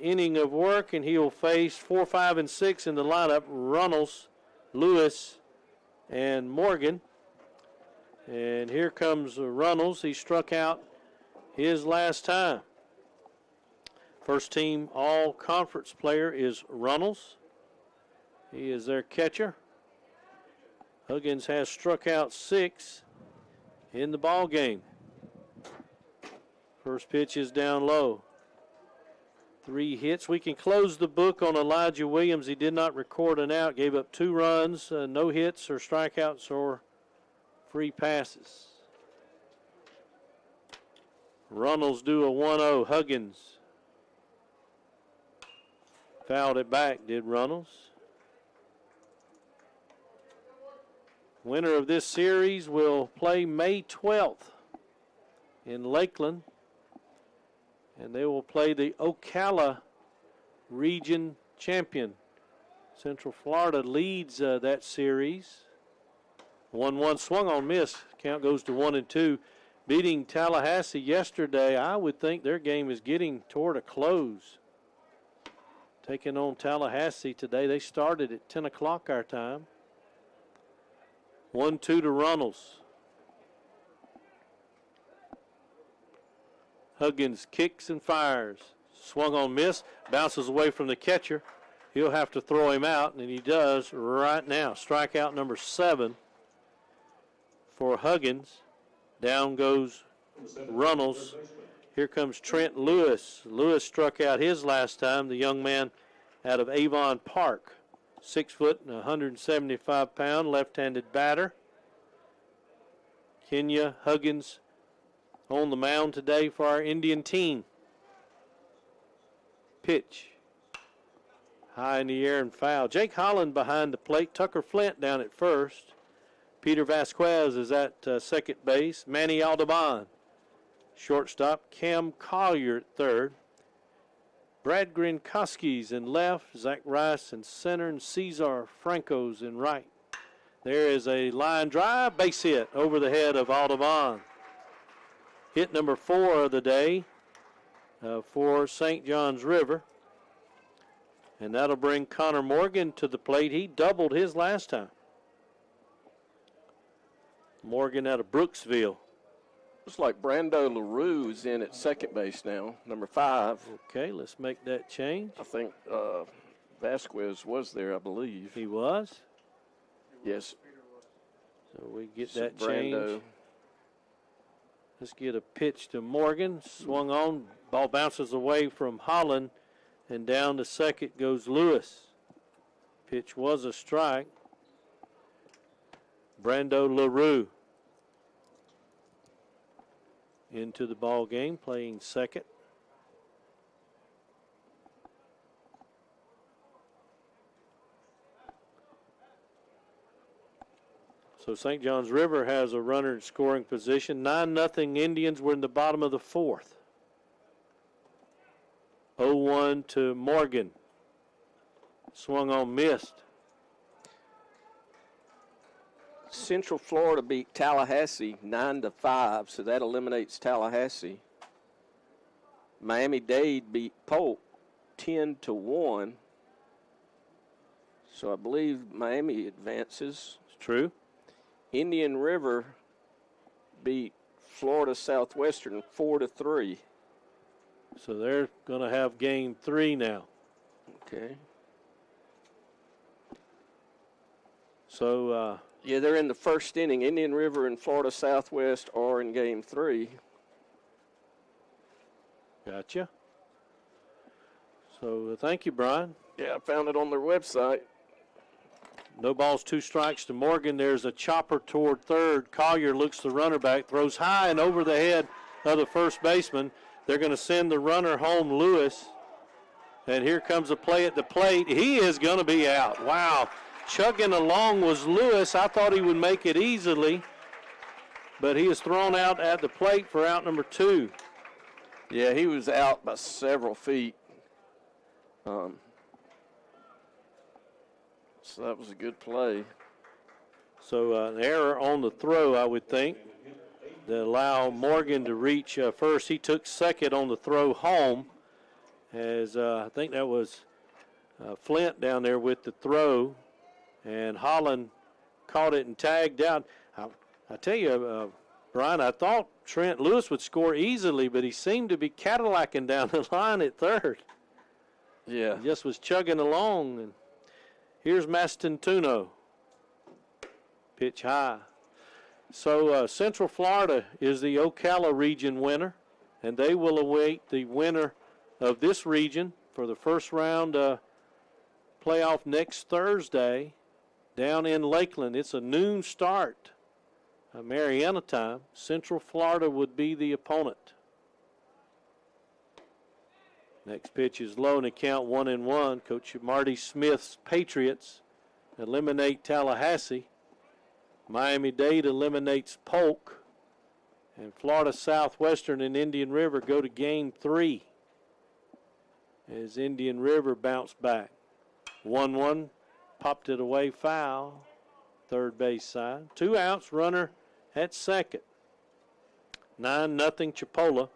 inning of work, and he will face 4, 5, and 6 in the lineup. Runnels, Lewis, and Morgan. And here comes Runnels. He struck out his last time. First team all-conference player is Runnels. He is their catcher. Huggins has struck out 6 in the ball game. First pitch is down low. 3 hits. We can close the book on Elijah Williams. He did not record an out. Gave up 2 runs, no hits or strikeouts or free passes. Runnels do a 1-0. Huggins fouled it back, did Runnels. Winner of this series will play May 12th in Lakeland, and they will play the Ocala region champion. Central Florida leads that series. 1-1 swung on miss. Count goes to 1-2. Beating Tallahassee yesterday, I would think their game is getting toward a close. Taking on Tallahassee today. They started at 10 o'clock our time. 1-2 to Runnels. Huggins kicks and fires. Swung on miss. Bounces away from the catcher. He'll have to throw him out, and he does right now. Strikeout number 7 for Huggins. Down goes Runnels. Here comes Trent Lewis. Lewis struck out his last time, the young man out of Avon Park. 6 foot and 175 pound left-handed batter. Kenya Huggins on the mound today for our Indian team. Pitch. High in the air and foul. Jake Holland behind the plate. Tucker Flint down at first. Peter Vasquez is at second base. Manny Aldeban, shortstop. Cam Collier at third. Brad Grinkoski's in left. Zach Rice in center. And Cesar Franco's in right. There is a line drive. Base hit over the head of Aldeban. Hit number 4 of the day for St. John's River. And that'll bring Connor Morgan to the plate. He doubled his last time. Morgan out of Brooksville. Looks like Brando LaRue is in at second base now, number 5. Okay, let's make that change. I think Vasquez was there, I believe. He was. Yes. So we get So that Brando. change. Let's get a pitch to Morgan. Swung on. Ball bounces away from Holland. And down to second goes Lewis. Pitch was a strike. Brando LaRue into the ball game, playing second. So St. John's River has a runner in scoring position. 9-0 Indians. We're in the bottom of the fourth. 0-1 to Morgan. Swung on, missed. Central Florida beat Tallahassee 9-5, so that eliminates Tallahassee. Miami-Dade beat Polk 10-1. So I believe Miami advances. It's true. Indian River beat Florida Southwestern 4-3. So they're going to have game 3 now. Okay. So, yeah, they're in the first inning. Indian River and Florida Southwest are in game 3. gotcha. So thank you, Brian. Yeah, I found it on their website. No balls, 2 strikes to Morgan. There's a chopper toward third. Collier looks the runner back, throws high and over the head of the first baseman. They're going to send the runner home, Lewis. And here comes a play at the plate. He is going to be out. Wow. Chugging along was Lewis. I thought he would make it easily, but he is thrown out at the plate for out number 2. Yeah, he was out by several feet. So that was a good play. So an error on the throw, I would think, that allow Morgan to reach first. He took second on the throw home, as I think that was Flint down there with the throw, and Holland caught it and tagged out. I tell you, Brian, I thought Trent Lewis would score easily, but he seemed to be Cadillacing down the line at third. Yeah. He just was chugging along. And here's Mastantuno. Pitch high. So Central Florida is the Ocala region winner, and they will await the winner of this region for the first round playoff next Thursday down in Lakeland. It's a noon start, Mariana time. Central Florida would be the opponent. Next pitch is low and a count 1-1. Coach Marty Smith's Patriots eliminate Tallahassee. Miami-Dade eliminates Polk. And Florida Southwestern and Indian River go to game 3 as Indian River bounced back. 1-1, popped it away, foul. Third base side. 2 outs, runner at second. 9-0 Chipola.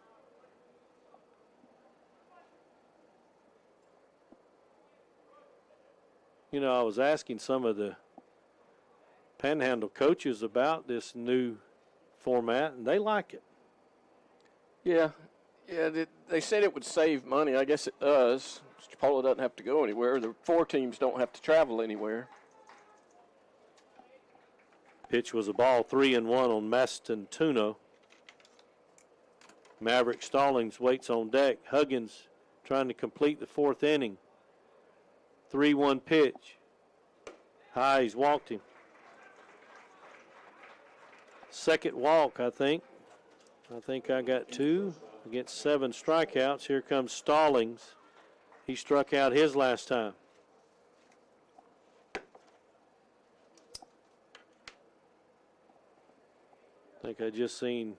You know, I was asking some of the Panhandle coaches about this new format, and they like it. Yeah, they said it would save money. I guess it does. Chipola doesn't have to go anywhere. The 4 teams don't have to travel anywhere. Pitch was a ball, 3-1 on Mastantuno. Maverick Stallings waits on deck. Huggins trying to complete the 4th inning. 3-1 pitch. High, he's walked him. Second walk, I think. I think I got 2 against 7 strikeouts. Here comes Stallings. He struck out his last time. I think I just seen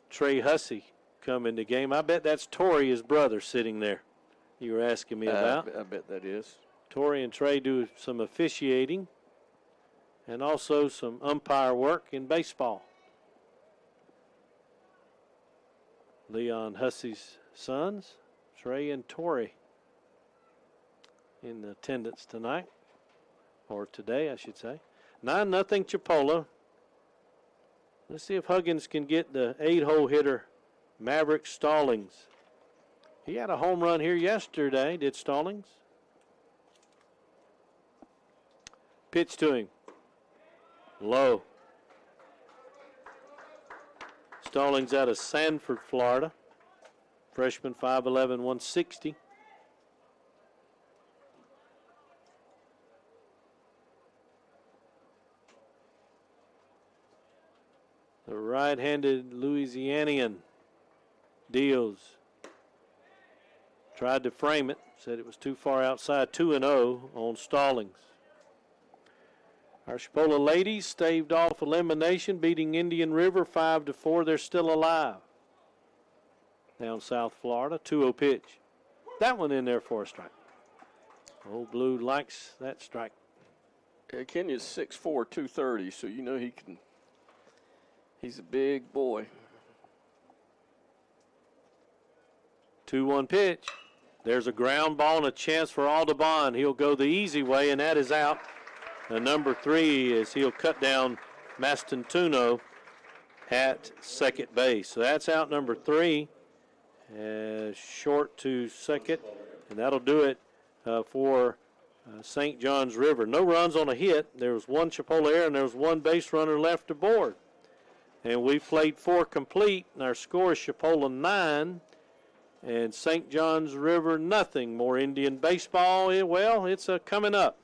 Trey Hussey come in the game. I bet that's Torrey, his brother, sitting there. You were asking me about. I bet that is. Torrey and Trey do some officiating and also some umpire work in baseball. Leon Hussey's sons, Trey and Torrey, in attendance tonight, or today, I should say. 9-0 Chipola. Let's see if Huggins can get the 8-hole hitter, Maverick Stallings. He had a home run here yesterday, did Stallings? Pitch to him. Low. Stallings out of Sanford, Florida. Freshman, 5'11", 160. The right-handed Louisianian deals. Tried to frame it. Said it was too far outside. 2-0 on Stallings. Our Chipola ladies staved off elimination, beating Indian River 5-4. They're still alive. Down South Florida, 2-0 pitch. That one in there for a strike. Old Blue likes that strike. Yeah, Kenya's 6'4", 230, so you know he's a big boy. 2-1 pitch. There's a ground ball and a chance for Audubon. He'll go the easy way, and that is out. And number 3 is he'll cut down Mastantuno at second base. So that's out number 3. Short to second, and that'll do it for St. John's River. No runs on a hit. There was 1 Chipola error, and there was 1 base runner left to board. And we've played 4 complete, and our score is Chipola 9 and St. John's River nothing. More Indian baseball, well, it's coming up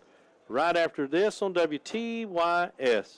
right after this on WTYS.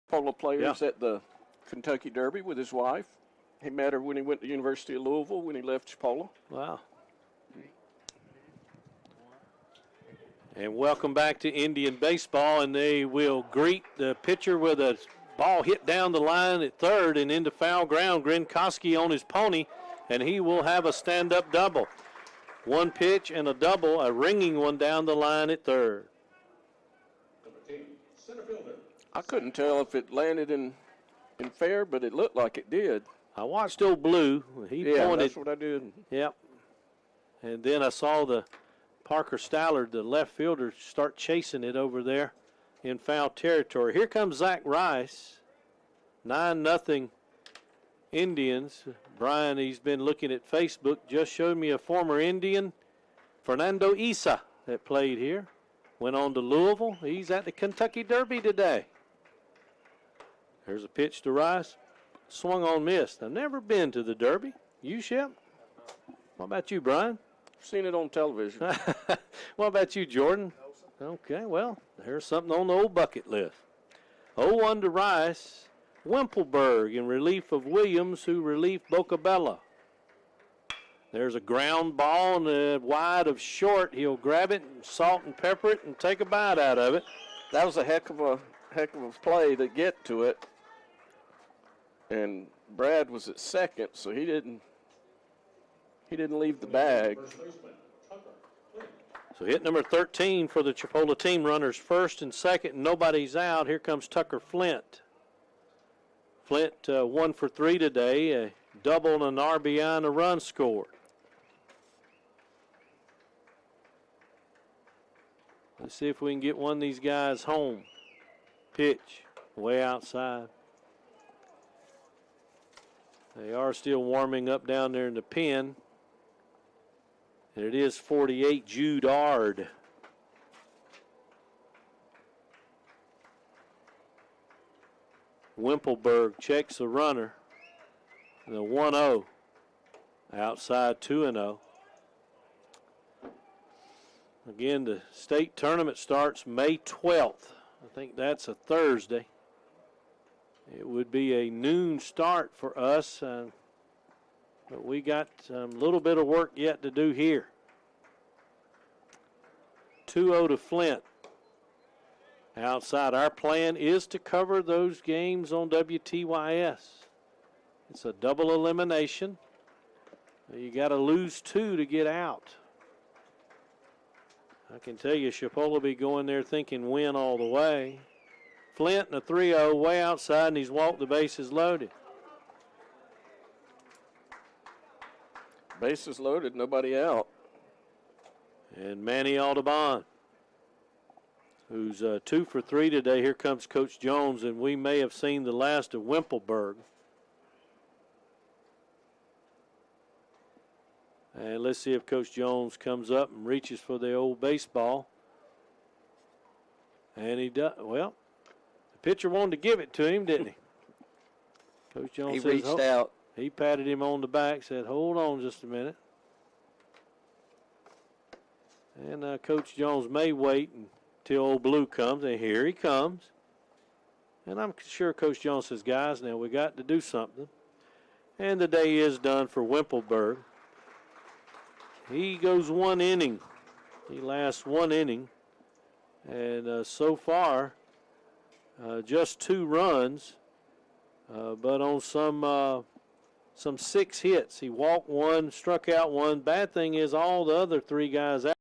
Polo players at the Kentucky Derby with his wife. He met her when he went to the University of Louisville when he left Chipola. Wow. And welcome back to Indian baseball, and they will greet the pitcher with a ball hit down the line at third and into foul ground. Grinkoski on his pony, and he will have a stand-up double. 1 pitch and a double, a ringing one down the line at third. Number 10, center fielder. I couldn't tell if it landed in fair, but it looked like it did. I watched old Blue. He pointed. That's what I did. Yep. And then I saw the Parker Stallard, the left fielder, start chasing it over there in foul territory. Here comes Zach Rice. 9-0 Indians. Brian, he's been looking at Facebook, just showed me a former Indian, Fernando Isa, that played here. Went on to Louisville. He's at the Kentucky Derby today. There's a pitch to Rice. Swung on, missed. I've never been to the Derby. You, Shep? What about you, Brian? Seen it on television. What about you, Jordan? Okay, well, there's something on the old bucket list. 0-1 to Rice. Whippleberg in relief of Williams, who relieved Bocabella. There's a ground ball and wide of short. He'll grab it, and salt and pepper it, and take a bite out of it. That was a heck of a play to get to it. And Brad was at second, so he didn't leave the bag. So hit number 13 for the Chipola team. Runners first and second, and nobody's out. Here comes Tucker Flint. Flint 1 for 3 today, a double and an RBI and a run scored. Let's see if we can get one of these guys home. Pitch way outside. They are still warming up down there in the pen. And it is 48 Jude Ard. Whippleberg checks the runner. The 1-0. Outside 2-0. Again, the state tournament starts May 12th. I think that's a Thursday. It would be a noon start for us, but we got a little bit of work yet to do here. 2-0 to Flint. Outside, our plan is to cover those games on WTYS. It's a double elimination. You got to lose 2 to get out. I can tell you, Chipola be going there thinking win all the way. Flint and a 3-0 way outside, and he's walked the bases loaded. Bases loaded, nobody out. And Manny Audubon, who's 2 for 3 today. Here comes Coach Jones, and we may have seen the last of Whippleberg. And let's see if Coach Jones comes up and reaches for the old baseball. And he does. Well, the pitcher wanted to give it to him, didn't he? Coach Jones He says, reached out. He patted him on the back, said, hold on just a minute. And Coach Jones may wait until old Blue comes, and here he comes. And I'm sure Coach Jones says, guys, now we got to do something. And the day is done for Whippleberg. He goes 1 inning. He lasts 1 inning. And so far, just 2 runs, but on some 6 hits. He walked 1, struck out 1. Bad thing is all the other 3 guys out.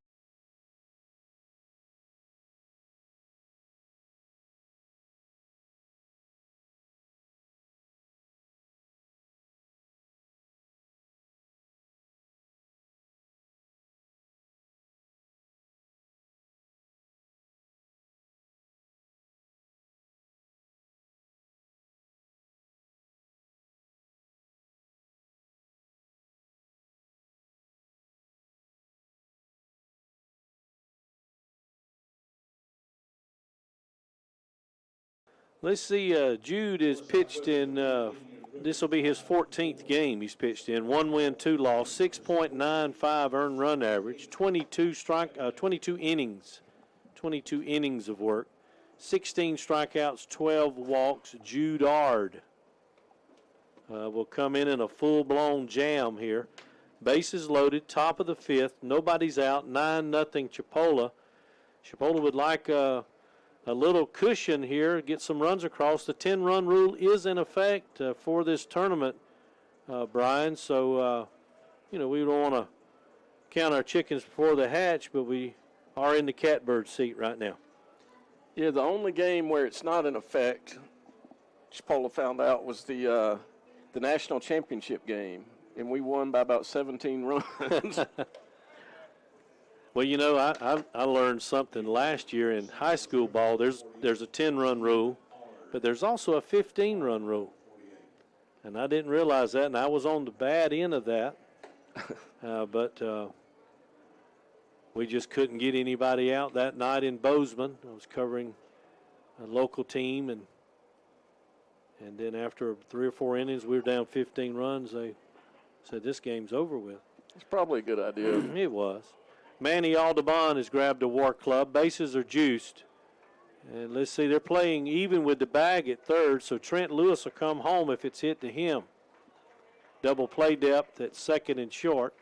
Let's see, Jude is pitched in, this will be his 14th game he's pitched in. 1 win, 2 loss, 6.95 earned run average, 22 innings, 22 innings of work, 16 strikeouts, 12 walks. Jude Ard will come in a full-blown jam here. Bases loaded, top of the 5th, nobody's out, 9-0 Chipola. Chipola would like a little cushion here, get some runs across. The 10-run rule is in effect for this tournament, Brian. So, we don't want to count our chickens before they hatch, but we are in the catbird seat right now. Yeah, the only game where it's not in effect, Chipola found out, was the national championship game, and we won by about 17 runs. Well, I learned something last year in high school ball. There's a 10-run rule, but there's also a 15-run rule. And I didn't realize that, and I was on the bad end of that. But we just couldn't get anybody out that night in Bozeman. I was covering a local team, and then after 3 or 4 innings, we were down 15 runs. They said, this game's over with. It's probably a good idea. It was. Manny Audubon has grabbed a war club. Bases are juiced. And let's see, they're playing even with the bag at third, so Trent Lewis will come home if it's hit to him. Double play depth at second and short.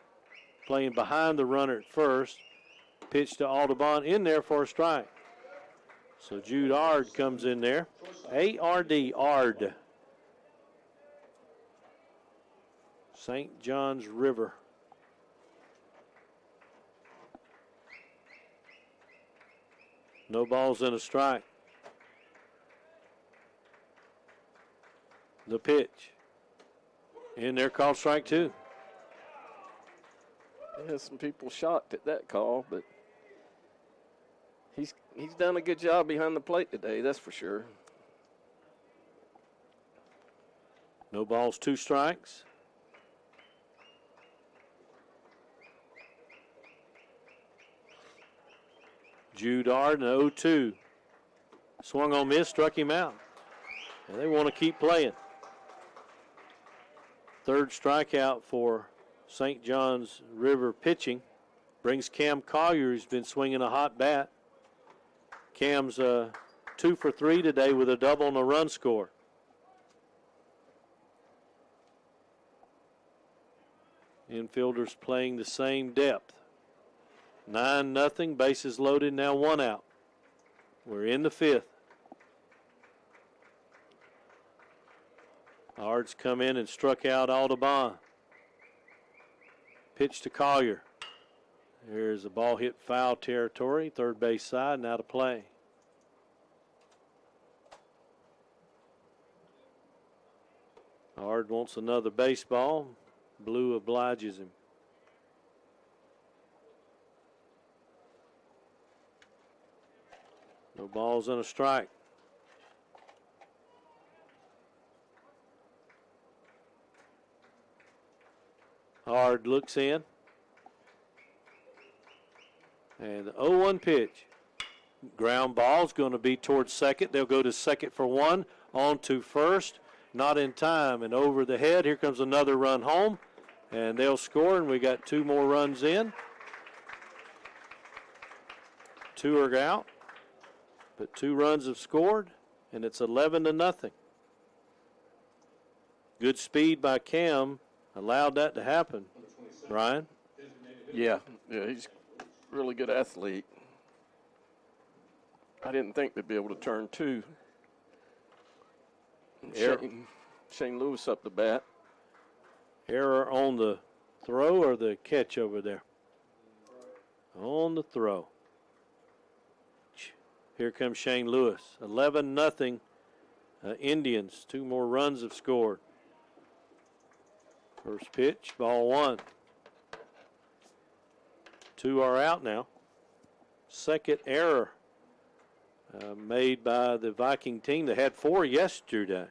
Playing behind the runner at first. Pitch to Audubon in there for a strike. So Jude Ard comes in there. A-R-D, Ard. St. John's River. No balls and a strike. The pitch. In there, called strike 2. Yeah, some people shocked at that call, but he's done a good job behind the plate today, that's for sure. No balls, 2 strikes. Jude Ard, an 0-2. Swung on miss, struck him out. And they want to keep playing. 3rd strikeout for St. John's River pitching. Brings Cam Collier, who's been swinging a hot bat. Cam's 2 for 3 today with a double and a run score. Infielders playing the same depth. 9-0, bases loaded, now 1 out. We're in the 5th. Ard's come in and struck out Audubon. Pitch to Collier. Here's a ball hit foul territory, third base side, now to play. Hard wants another baseball. Blue obliges him. No balls and a strike. Hard looks in. And the 0-1 pitch. Ground ball's going to be towards second. They'll go to second for one. On to first. Not in time. And over the head. Here comes another run home. And they'll score. And we got 2 more runs in. 2 are out. But 2 runs have scored. And it's 11-0. Good speed by Cam. Allowed that to happen. Brian? Yeah, he's a really good athlete. I didn't think they'd be able to turn 2. Shane Lewis up the bat. Error on the throw or the catch over there? On the throw. Here comes Shane Lewis. 11-0 Indians. 2 more runs have scored. First pitch, ball 1. 2 are out now. Second error made by the Viking team. They had 4 yesterday.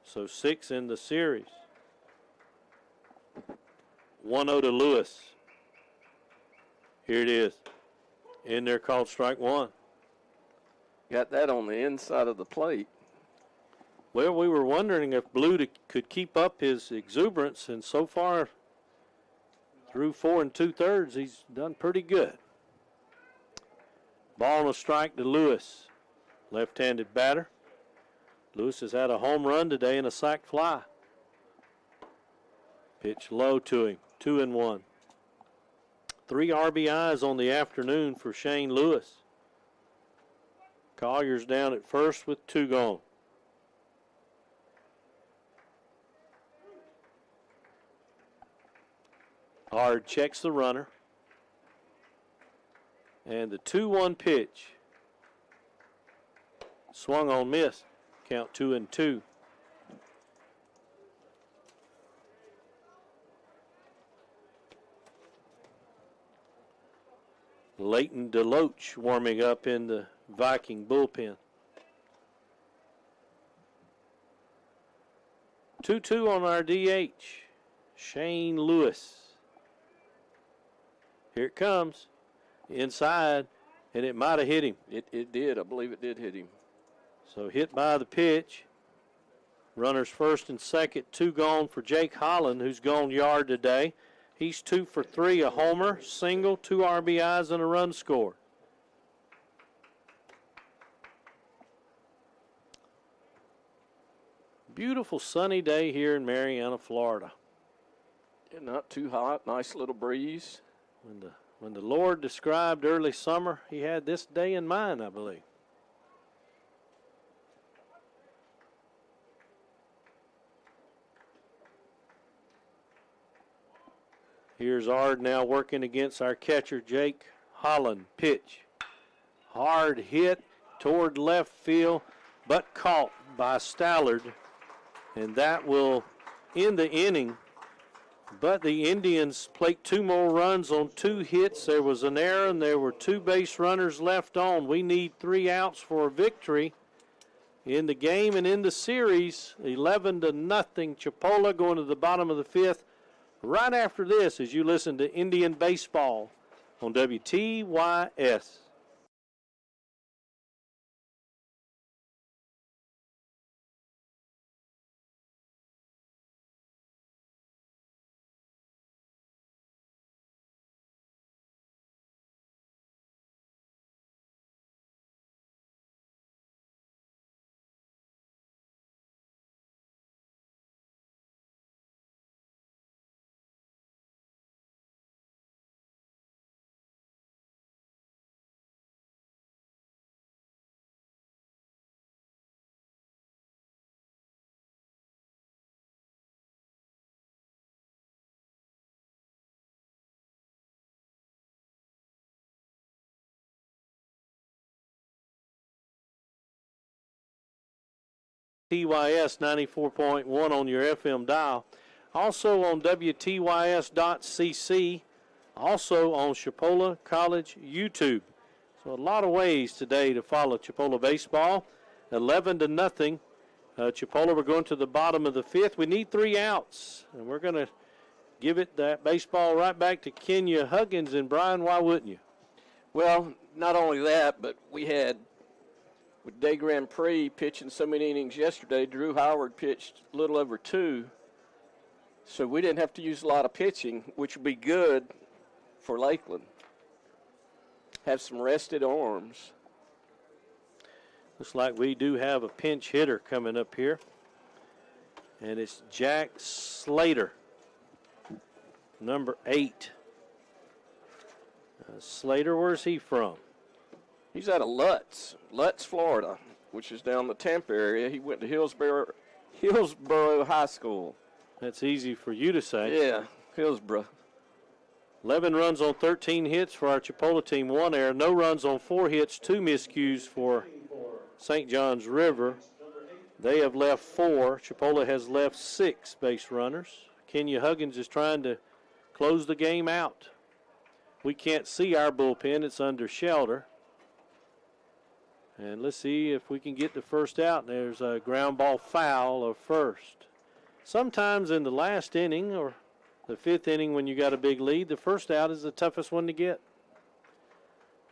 So 6 in the series. 1-0 to Lewis. Here it is. In there, called strike 1. Got that on the inside of the plate. Well, we were wondering if Blue could keep up his exuberance, and so far, through 4 2/3, he's done pretty good. Ball and a strike to Lewis, left-handed batter. Lewis has had a home run today and a sac fly. Pitch low to him, 2-1. 3 RBIs on the afternoon for Shane Lewis. Collier's down at first with 2 gone. Hard checks the runner. And the 2-1 pitch. Swung on, miss. Count 2-2. Leighton DeLoach warming up in the Viking bullpen. 2-2 on our DH. Shane Lewis. Here it comes. Inside, and it might have hit him. It did. I believe it did hit him. So hit by the pitch. Runners first and second, 2 gone for Jake Holland, who's gone yard today. He's 2 for 3, a homer, single, 2 RBIs, and a run scored. Beautiful sunny day here in Marianna, Florida. Yeah, not too hot, nice little breeze. When the Lord described early summer, he had this day in mind, I believe. Here's Ard now working against our catcher, Jake Holland. Pitch. Hard hit toward left field, but caught by Stallard. And that will end the inning. But the Indians plate 2 more runs on 2 hits. There was an error, and there were 2 base runners left on. We need 3 outs for a victory in the game and in the series. 11-0. Chipola going to the bottom of the 5th. Right after this, as you listen to Indian Baseball on WTYS. TYS 94.1 on your FM dial. Also on WTYS.cc. Also on Chipola College YouTube. So a lot of ways today to follow Chipola baseball. 11-0. Chipola, we're going to the bottom of the fifth. We need 3 outs, and we're going to give it that baseball right back to Kenya Huggins. And Brian, why wouldn't you? Well, not only that, but we had, with Day Grand Prix pitching so many innings yesterday, Drew Howard pitched a little over 2. So we didn't have to use a lot of pitching, which would be good for Lakeland. Have some rested arms. Looks like we do have a pinch hitter coming up here. And it's Jack Slater, number 8. Slater, where's he from? He's out of Lutz, Florida, which is down the Tampa area. He went to Hillsboro High School. That's easy for you to say. Yeah, Hillsboro. 11 runs on 13 hits for our Chipola team, 1 error. No runs on 4 hits, 2 miscues for St. John's River. They have left 4. Chipola has left 6 base runners. Kenya Huggins is trying to close the game out. We can't see our bullpen. It's under shelter. And let's see if we can get the first out. There's a ground ball foul of first. Sometimes in the last inning or the 5th inning when you got a big lead, the first out is the toughest one to get.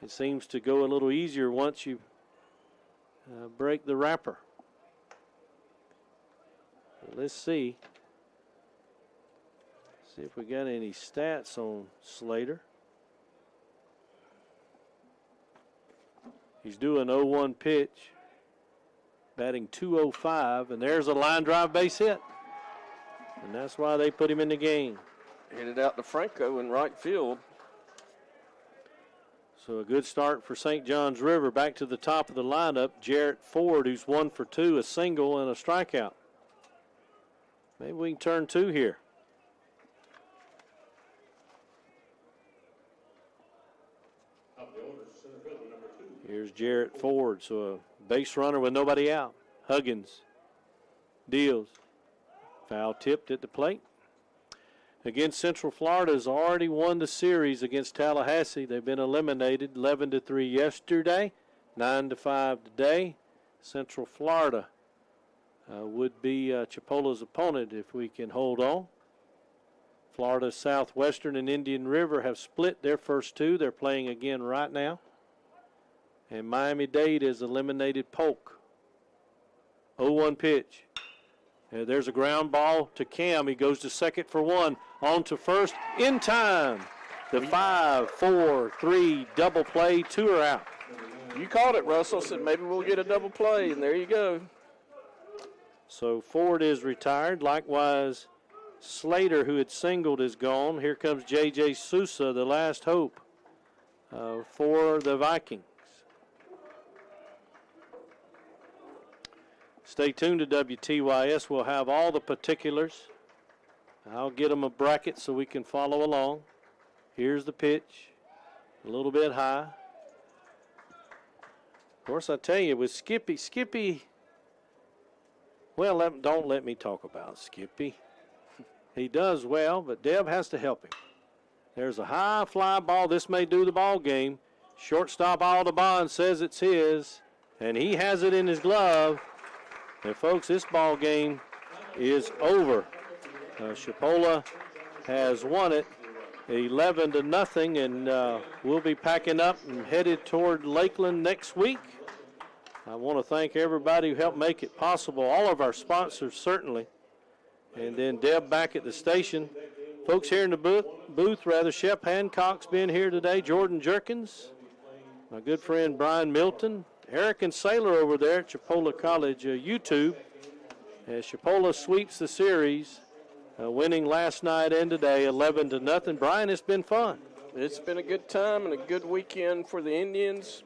It seems to go a little easier once you break the wrapper. Let's see. See if we got any stats on Slater. He's doing 0-1 pitch, batting .205, and there's a line drive base hit. And that's why they put him in the game. Headed out to Franco in right field. So a good start for St. John's River. Back to the top of the lineup, Jarrett Ford, who's 1 for 2, a single and a strikeout. Maybe we can turn 2 here. Here's Jarrett Ford, so a base runner with nobody out. Huggins deals. Foul tipped at the plate. Again, Central Florida has already won the series against Tallahassee. They've been eliminated 11-3 yesterday, 9-5 today. Central Florida would be Chipola's opponent if we can hold on. Florida Southwestern and Indian River have split their first 2. They're playing again right now. And Miami-Dade has eliminated Polk. 0-1 pitch. There's a ground ball to Cam. He goes to second for 1. On to first in time. The 5-4-3 double play. 2 are out. You called it, Russell. Said maybe we'll get a double play, and there you go. So Ford is retired. Likewise, Slater, who had singled, is gone. Here comes J.J. Sousa, the last hope for the Vikings. Stay tuned to WTYS. We'll have all the particulars. I'll get them a bracket so we can follow along. Here's the pitch. A little bit high. Of course, I tell you, with Skippy, well, don't let me talk about Skippy. He does well, but Deb has to help him. There's a high fly ball. This may do the ball game. Shortstop Audubon says it's his, and he has it in his glove. And, folks, this ball game is over. Chipola has won it 11-0, and we'll be packing up and headed toward Lakeland next week. I want to thank everybody who helped make it possible, all of our sponsors certainly, and then Deb back at the station. Folks here in the booth, Shep Hancock's been here today, Jordan Jerkins, my good friend Brian Milton, Eric and Saylor over there at Chipola College YouTube, as Chipola sweeps the series, winning last night and today 11-0. Brian, it's been fun. It's been a good time and a good weekend for the Indians.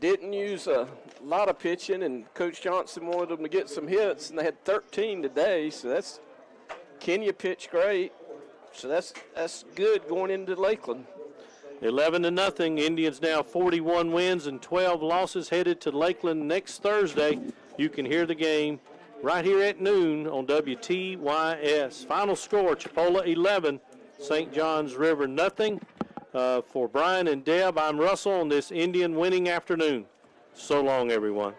Didn't use a lot of pitching, and Coach Johnson wanted them to get some hits, and they had 13 today, so that's Kenya pitched great, so that's good going into Lakeland. 11-0. Indians now 41 wins and 12 losses, headed to Lakeland next Thursday you can hear the game right here at noon on WTYS. Final score, Chipola 11, St. John's River nothing. For Brian and Deb, I'm Russell on this Indian winning afternoon. So long, everyone.